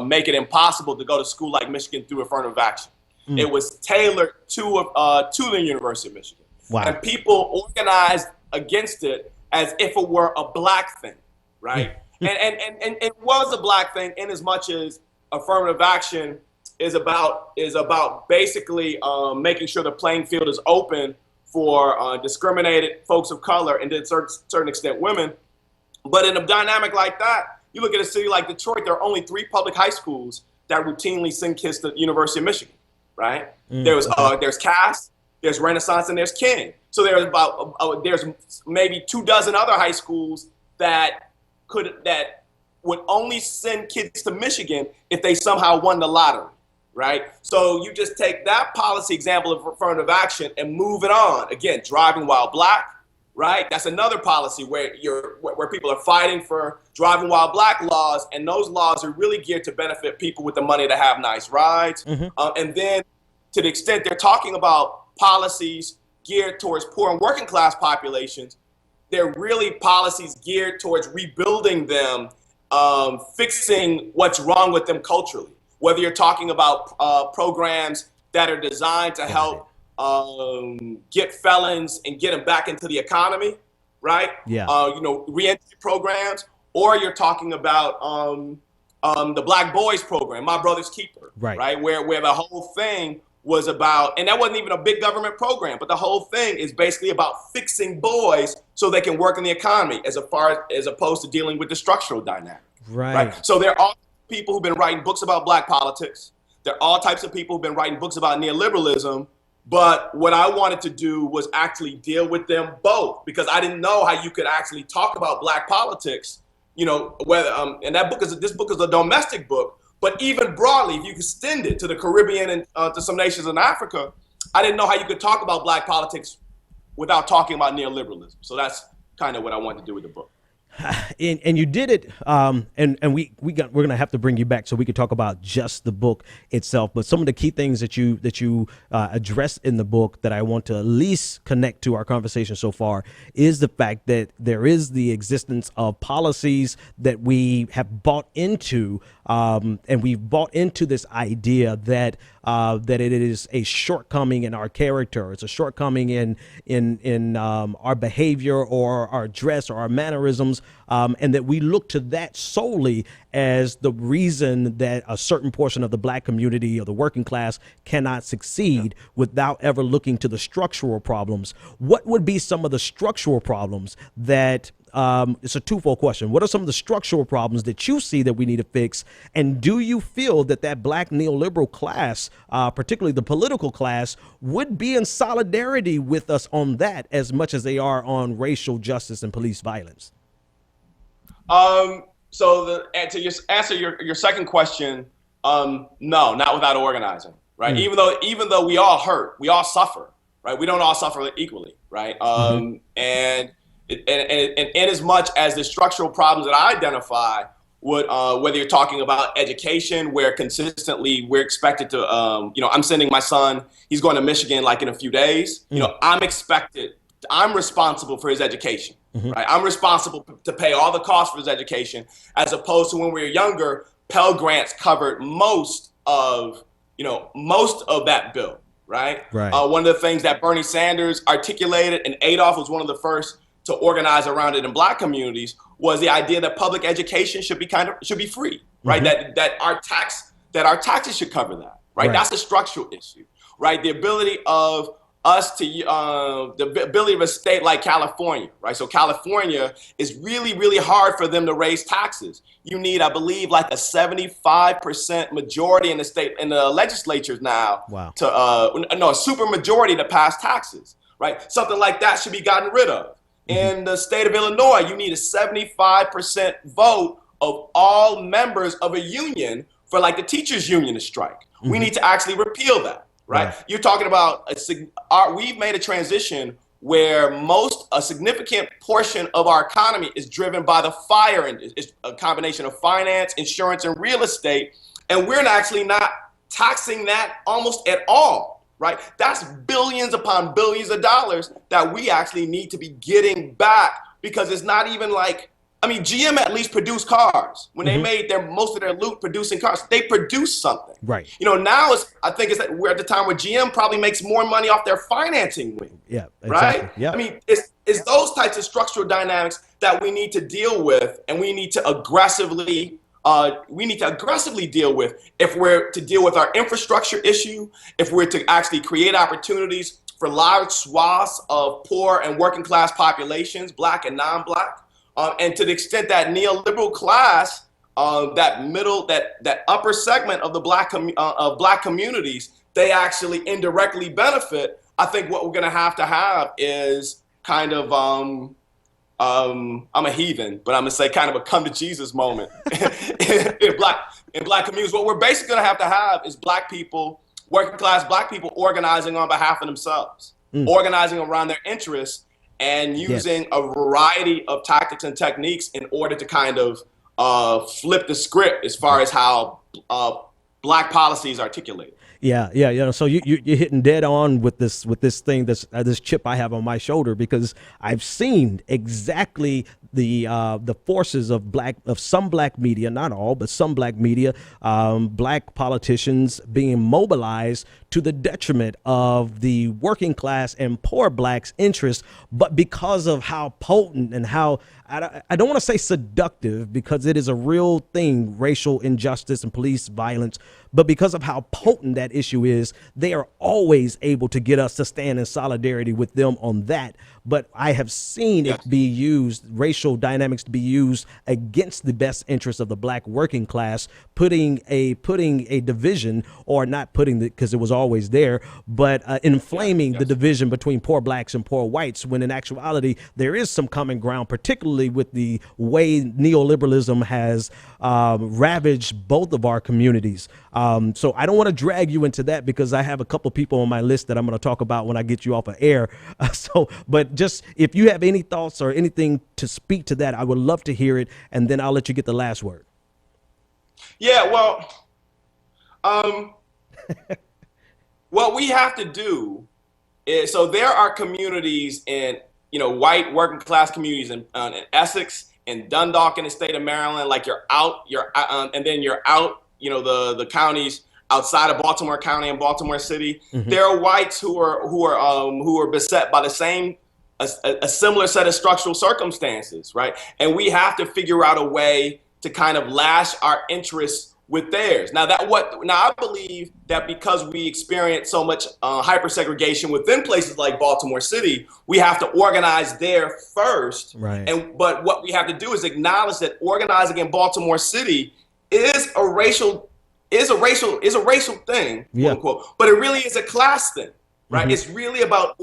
make it impossible to go to school like Michigan through affirmative action. It was tailored to the University of Michigan. Wow. And people organized against it as if it were a Black thing, right? And it was a Black thing in as much as affirmative action is about basically making sure the playing field is open for discriminated folks of color and to a certain extent women. But in a dynamic like that, you look at a city like Detroit, there are only 3 public high schools that routinely send kids to the University of Michigan, right? There's Cass, there's Renaissance, and there's King. So there's there's maybe 24 other high schools that would only send kids to Michigan if they somehow won the lottery, right? So you just take that policy example of affirmative action and move it on. Again, driving while black, right? That's another policy where people are fighting for driving while black laws, and those laws are really geared to benefit people with the money to have nice rides. And then to the extent they're talking about policies geared towards poor and working class populations, they're really policies geared towards rebuilding them, fixing what's wrong with them culturally. Whether you're talking about programs that are designed to help get felons and get them back into the economy, right? Re-entry programs, or you're talking about the Black Boys program, My Brother's Keeper, right? Where the whole thing was about, and that wasn't even a big government program, but the whole thing is basically about fixing boys so they can work in the economy as opposed to dealing with the structural dynamic. Right. So there are people who've been writing books about black politics. There are all types of people who've been writing books about neoliberalism. But what I wanted to do was actually deal with them both, because I didn't know how you could actually talk about black politics, whether and this book is a domestic book. But even broadly, if you extend it to the Caribbean and to some nations in Africa, I didn't know how you could talk about black politics without talking about neoliberalism. So that's kind of what I wanted to do with the book. And you did it, and we're gonna have to bring you back so we could talk about just the book itself. But some of the key things that you address in the book that I want to at least connect to our conversation so far is the fact that there is the existence of policies that we have bought into, and we've bought into this idea that it is a shortcoming in our character. It's a shortcoming in our behavior or our dress or our mannerisms, and that we look to that solely as the reason that a certain portion of the black community or the working class cannot succeed without ever looking to the structural problems. What would be some of the structural problems that it's a twofold question. What are some of the structural problems that you see that we need to fix? And do you feel that black neoliberal class, particularly the political class, would be in solidarity with us on that as much as they are on racial justice and police violence? So to answer your second question, no, not without organizing, right? Even though we all hurt, we all suffer, right? We don't all suffer equally, right? And in as much as the structural problems that I identify would, whether you're talking about education, where consistently we're expected to, I'm sending my son, he's going to Michigan like in a few days. I'm responsible for his education, right? I'm responsible to pay all the costs for his education, as opposed to when we were younger, Pell Grants covered most of that bill, right? One of the things that Bernie Sanders articulated, and Adolf was one of the first to organize around it in black communities, was the idea that public education should be free, right? That our taxes should cover that, right? That's a structural issue, right? The ability of us to the ability of a state like California, right? So California is really, really hard for them to raise taxes. You need, I believe, like a 75% majority in the legislatures now to a super majority to pass taxes, right? Something like that should be gotten rid of. In the state of Illinois, you need a 75% vote of all members of a union for like the teachers union to strike. We need to actually repeal that, right? You're talking about we've made a transition where a significant portion of our economy is driven by the fire, and it's a combination of finance, insurance, and real estate. And we're actually not taxing that almost at all. Right? That's billions upon billions of dollars that we actually need to be getting back, because it's not even like, GM at least produced cars. When they made most of their loot producing cars, they produced something. Right. Now I think we're at the time where GM probably makes more money off their financing wing. Yeah. Exactly. Right? Yeah. It's those types of structural dynamics that we need to deal with, and we need to aggressively we need to aggressively deal with if we're to deal with our infrastructure issue, if we're to actually create opportunities for large swaths of poor and working class populations, black and non-black, and to the extent that neoliberal class, that upper segment of the black communities, they actually indirectly benefit. I think what we're going to have is kind of I'm a heathen, but I'm gonna say kind of a come to Jesus moment in black communities. What we're basically gonna have is black people, working class black people, organizing on behalf of themselves, organizing around their interests, and using a variety of tactics and techniques in order to kind of flip the script as far as how black policy is articulated. Yeah. So you're hitting dead on with this thing, this chip I have on my shoulder, because I've seen exactly the forces of some black media, not all, but some black media, black politicians being mobilized to the detriment of the working class and poor blacks' interests, but because of how potent and how, I don't want to say seductive, because it is a real thing, racial injustice and police violence, but because of how potent that issue is, they are always able to get us to stand in solidarity with them on that. But I have seen it be used, racial dynamics to be used against the best interests of the black working class, putting a division, or not putting because it was always there, but inflaming the division between poor blacks and poor whites, when in actuality there is some common ground, particularly with the way neoliberalism has ravaged both of our communities. So I don't want to drag you into that, because I have a couple people on my list that I'm going to talk about when I get you off of air. But just if you have any thoughts or anything to speak to that, I would love to hear it, and then I'll let you get the last word. Yeah, well, what we have to do is, so there are communities in, white working class communities in Essex and Dundalk in the state of Maryland, like and then you're out, the counties outside of Baltimore County and Baltimore City. There are whites who are beset by the same, a similar set of structural circumstances, right? And we have to figure out a way to kind of lash our interests with theirs. Now I believe that because we experience so much hyper-segregation within places like Baltimore City, we have to organize there first. Right. But what we have to do is acknowledge that organizing in Baltimore City is a racial thing, quote unquote, but it really is a class thing, right? It's really about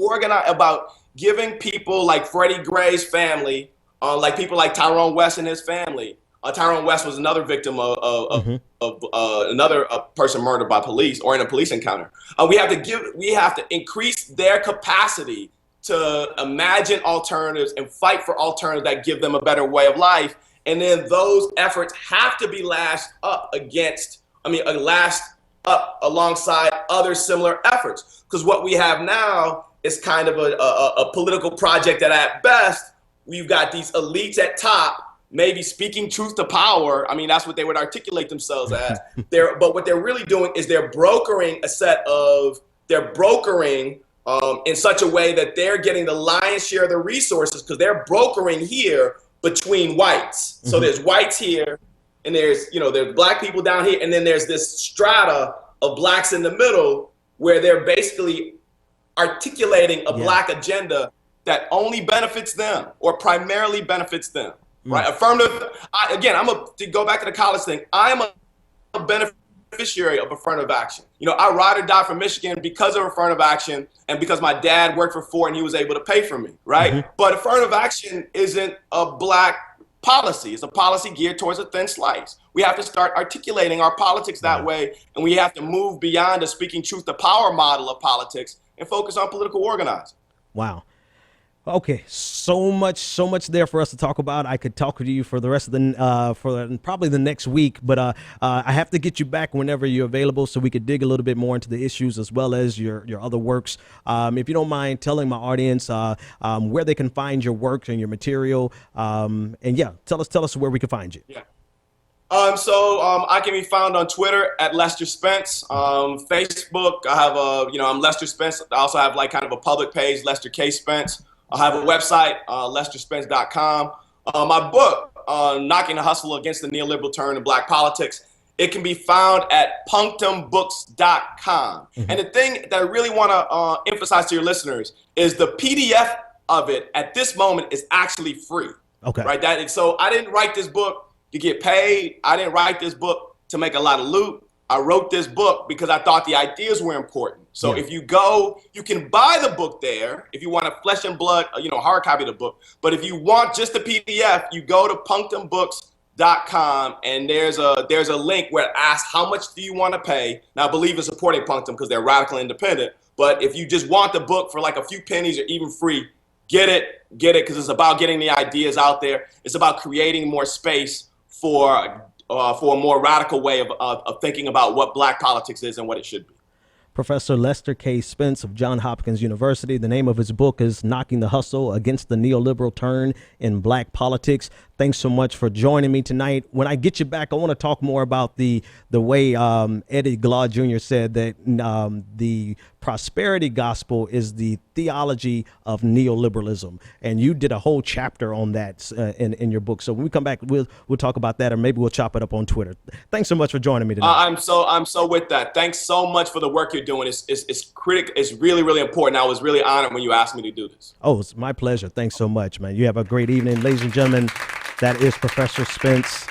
giving people like Freddie Gray's family, like people like Tyrone West and his family. Tyrone West was another victim of another person murdered by police or in a police encounter. We have to increase their capacity to imagine alternatives and fight for alternatives that give them a better way of life. And then those efforts have to be lashed up alongside other similar efforts. Because what we have now is kind of a political project that at best, we've got these elites at top, maybe speaking truth to power. I mean, that's what they would articulate themselves as. But what they're really doing is they're brokering in such a way that they're getting the lion's share of the resources, because they're brokering here between whites. So there's whites here, and there's black people down here, and then there's this strata of blacks in the middle, where they're basically articulating a black agenda that only benefits them or primarily benefits them. Right? Affirmative. To go back to the college thing, I am a beneficiary of affirmative action. I ride or die for Michigan because of affirmative action and because my dad worked for Ford and he was able to pay for me, right? But affirmative action isn't a black policy. It's a policy geared towards a thin slice. We have to start articulating our politics that way, and we have to move beyond a speaking truth to power model of politics and focus on political organizing. Wow. Okay, so much there for us to talk about. I could talk to you for the rest of probably the next week, but I have to get you back whenever you're available so we could dig a little bit more into the issues as well as your other works. If you don't mind telling my audience where they can find your work and your material, and tell us where we can find you. Yeah. I can be found on Twitter at Lester Spence. Facebook, I have I'm Lester Spence. I also have like kind of a public page, Lester K. Spence. I have a website, lesterspence.com. My book, Knocking the Hustle Against the Neoliberal Turn in Black Politics, it can be found at punctumbooks.com. And the thing that I really want to emphasize to your listeners is the PDF of it at this moment is actually free. Okay. Right. So I didn't write this book to get paid. I didn't write this book to make a lot of loot. I wrote this book because I thought the ideas were important. So if you go, you can buy the book there if you want a flesh and blood, hard copy of the book. But if you want just the PDF, you go to punctumbooks.com and there's a link where it asks how much do you want to pay. Now I believe in supporting Punctum because they're radical independent. But if you just want the book for like a few pennies or even free, get it because it's about getting the ideas out there. It's about creating more space for a more radical way of thinking about what Black politics is and what it should be. Professor Lester K. Spence of Johns Hopkins University. The name of his book is Knocking the Hustle Against the Neoliberal Turn in Black Politics. Thanks so much for joining me tonight. When I get you back, I want to talk more about the way Eddie Glaude Jr. said that the prosperity gospel is the theology of neoliberalism, and you did a whole chapter on that in your book. So when we come back, we'll talk about that, or maybe we'll chop it up on Twitter. Thanks so much for joining me tonight. I'm so with that. Thanks so much for the work you're doing. It's critical. It's really, really important. I was really honored when you asked me to do this. Oh, it's my pleasure. Thanks so much, man. You have a great evening, ladies and gentlemen. That is Professor Spence.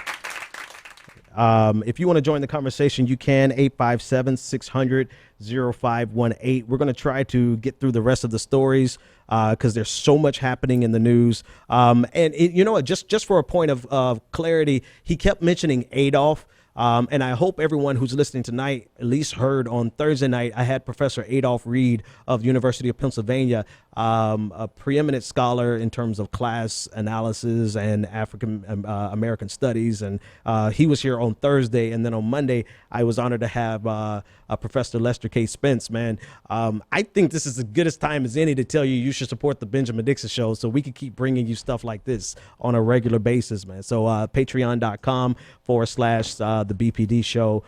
If you want to join the conversation, you can, 857-600-0518. We're going to try to get through the rest of the stories because there's so much happening in the news. You know what, just for a point of clarity, he kept mentioning Adolf. And I hope everyone who's listening tonight at least heard on Thursday night, I had Professor Adolph Reed of University of Pennsylvania, a preeminent scholar in terms of class analysis and African American studies. And he was here on Thursday. And then on Monday, I was honored to have Professor Lester K. Spence, man. I think this is the goodest time as any to tell you should support the Benjamin Dixon Show so we can keep bringing you stuff like this on a regular basis, man. So patreon.com/the BPD Show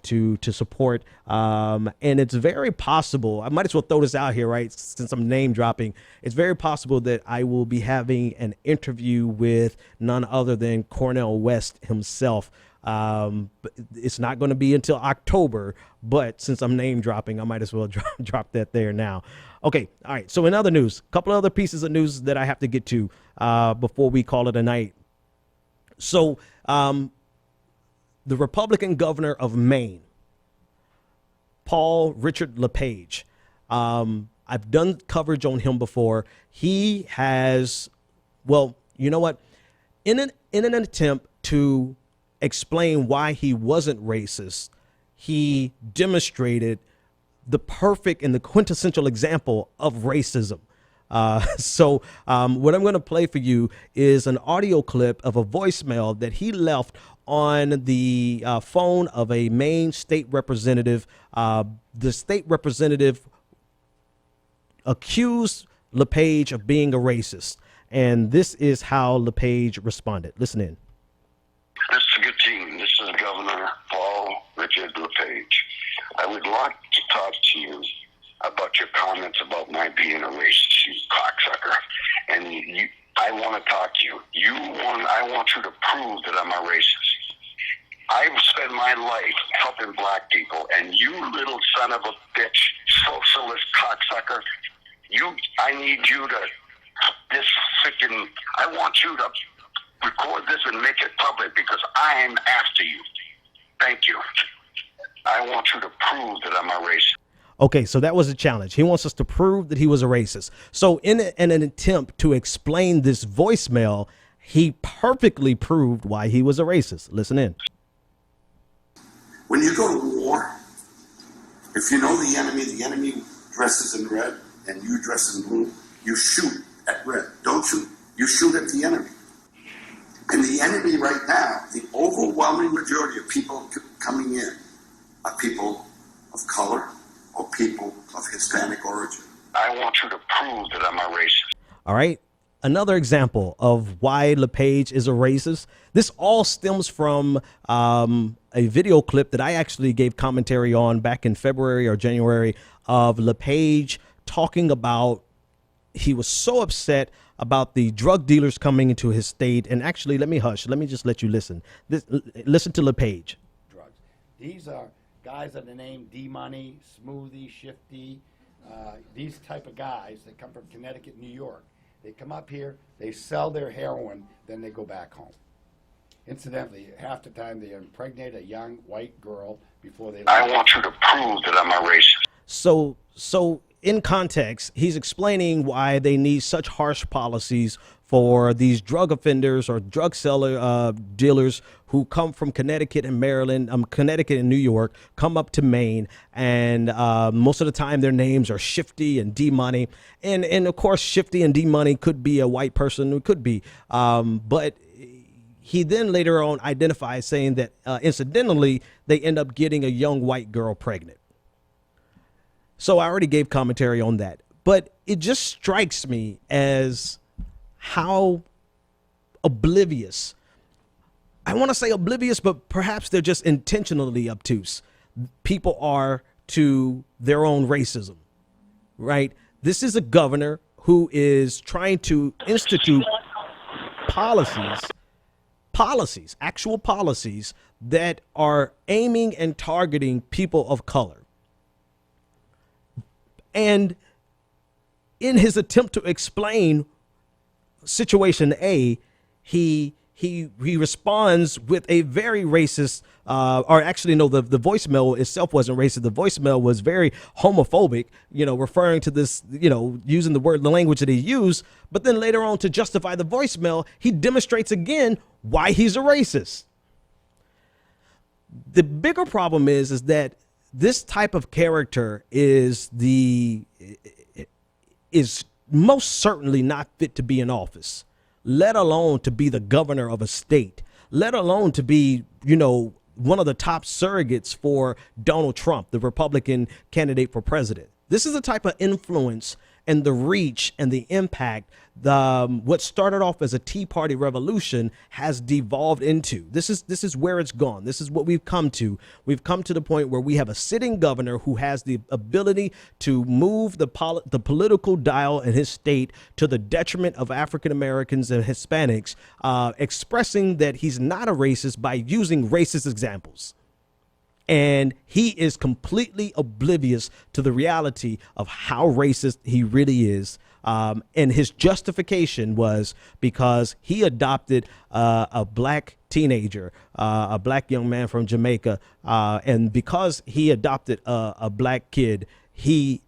to support. And it's very possible, I might as well throw this out here, right, since I'm name dropping, it's very possible that I will be having an interview with none other than Cornel West himself. But it's not going to be until October, but since I'm name dropping, I might as well drop that there now. Okay. All right. So in other news, a couple other pieces of news that I have to get to before we call it a night. So the Republican governor of Maine, Paul Richard LePage, I've done coverage on him before. He has, well, you know what? In an attempt to explain why he wasn't racist, he demonstrated the perfect and the quintessential example of racism. So what I'm going to play for you is an audio clip of a voicemail that he left on the phone of a Maine state representative. The state representative accused LePage of being a racist. And this is how LePage responded. Listen in. Mr. Gattine, this is Governor Paul Richard LePage. I would like to talk to you about your comments about my being a racist, you cocksucker. And I want to talk to you. I want you to prove that I'm a racist. I've spent my life helping black people, and you little son of a bitch, socialist cocksucker, I need you to, I want you to record this and make it public because I am after you. Thank you. I want you to prove that I'm a racist. Okay, so that was a challenge. He wants us to prove that he was a racist. So in an attempt to explain this voicemail, he perfectly proved why he was a racist. Listen in. When you go to war, if you know the enemy dresses in red and you dress in blue, you shoot at red, don't you? You shoot at the enemy. And the enemy right now, the overwhelming majority of people coming in are people of color or people of Hispanic origin. I want you to prove that I'm a racist. All right. Another example of why LePage is a racist. This all stems from a video clip that I actually gave commentary on back in February or January of LePage talking about he was so upset about the drug dealers coming into his state. And actually, let me just let you listen. Listen to LePage. Drugs. These are guys that are named D-Money, Smoothie, Shifty, these type of guys that come from Connecticut, New York. They come up here, they sell their heroin, then they go back home. Incidentally, half the time they impregnate a young white girl before they... I want you to prove that I'm a racist. So in context, he's explaining why they need such harsh policies for these drug offenders or drug seller dealers who come from Connecticut and Maryland, Connecticut and New York, come up to Maine, and most of the time their names are Shifty and D-Money, and of course Shifty and D-Money could be a white person, it could be, but he then later on identifies saying that incidentally they end up getting a young white girl pregnant. So I already gave commentary on that, but it just strikes me as how oblivious, I want to say oblivious, but perhaps they're just intentionally obtuse, people are to their own racism, right? This is a governor who is trying to institute actual policies that are aiming and targeting people of color. And in his attempt to explain situation A, he responds with a very racist, or actually no, the voicemail itself wasn't racist. The voicemail was very homophobic, referring to this, using the language that he used. But then later on, to justify the voicemail, he demonstrates again why he's a racist. The bigger problem is that this type of character is most certainly not fit to be in office, let alone to be the governor of a state, let alone to be, one of the top surrogates for Donald Trump, the Republican candidate for president. This is the type of influence and the reach and the impact what started off as a Tea Party revolution has devolved into. This is where it's gone. This is what we've come to. We've come to the point where we have a sitting governor who has the ability to move the political dial in his state to the detriment of African Americans and Hispanics, expressing that he's not a racist by using racist examples. And he is completely oblivious to the reality of how racist he really is. And his justification was because he adopted a black teenager, a black young man from Jamaica. And because he adopted a black kid, he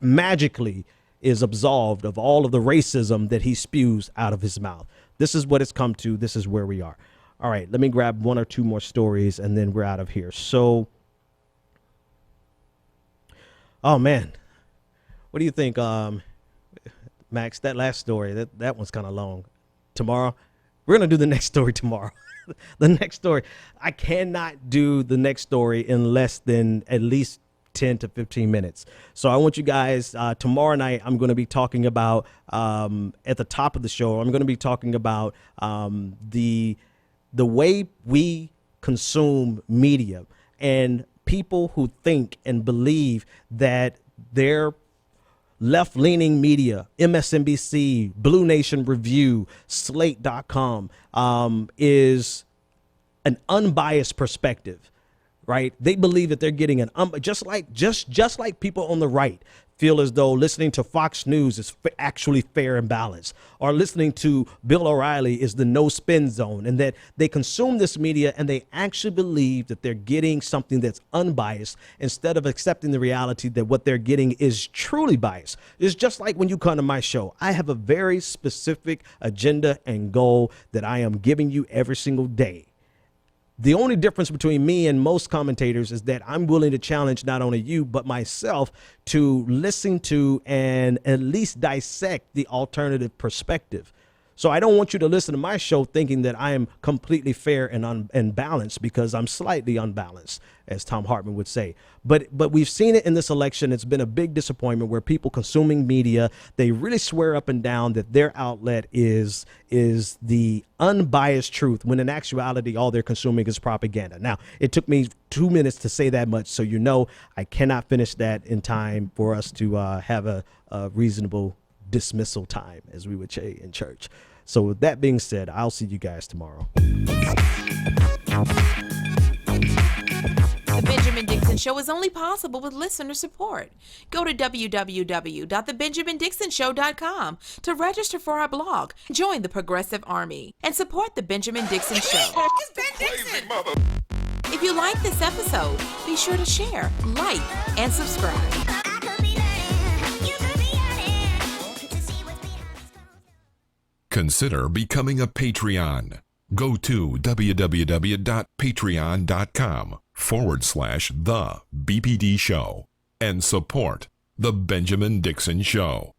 magically is absolved of all of the racism that he spews out of his mouth. This is what it's come to. This is where we are. All right, let me grab one or two more stories and then we're out of here. So, oh man, what do you think, Max? That last story, that one's kind of long. Tomorrow, we're gonna do the next story tomorrow. The next story, I cannot do the next story in less than at least 10 to 15 minutes. So I want you guys, tomorrow night, I'm going to be talking about, at the top of the show, I'm going to be talking about the way we consume media and people who think and believe that their left-leaning media, MSNBC, Blue Nation Review, Slate.com, is an unbiased perspective, right? They believe that they're getting just like people on the right feel as though listening to Fox News is actually fair and balanced, or listening to Bill O'Reilly is the no spin zone, and that they consume this media and they actually believe that they're getting something that's unbiased instead of accepting the reality that what they're getting is truly biased. It's just like when you come to my show, I have a very specific agenda and goal that I am giving you every single day. The only difference between me and most commentators is that I'm willing to challenge not only you, but myself to listen to and at least dissect the alternative perspective. So I don't want you to listen to my show thinking that I am completely fair and balanced, because I'm slightly unbalanced, as Tom Hartman would say. But we've seen it in this election. It's been a big disappointment where people consuming media, they really swear up and down that their outlet is the unbiased truth, when in actuality, all they're consuming is propaganda. Now, it took me 2 minutes to say that much, so I cannot finish that in time for us to have a reasonable dismissal time, as we would say in church. So with that being said, I'll see you guys tomorrow. The Benjamin Dixon Show is only possible with listener support. Go to www.thebenjamindixonshow.com to register for our blog, join the Progressive Army, and support The Benjamin Dixon Show. It's Ben Dixon! If you like this episode, be sure to share, like, and subscribe. Consider becoming a Patreon. Go to www.patreon.com/The BPD Show and support The Benjamin Dixon Show.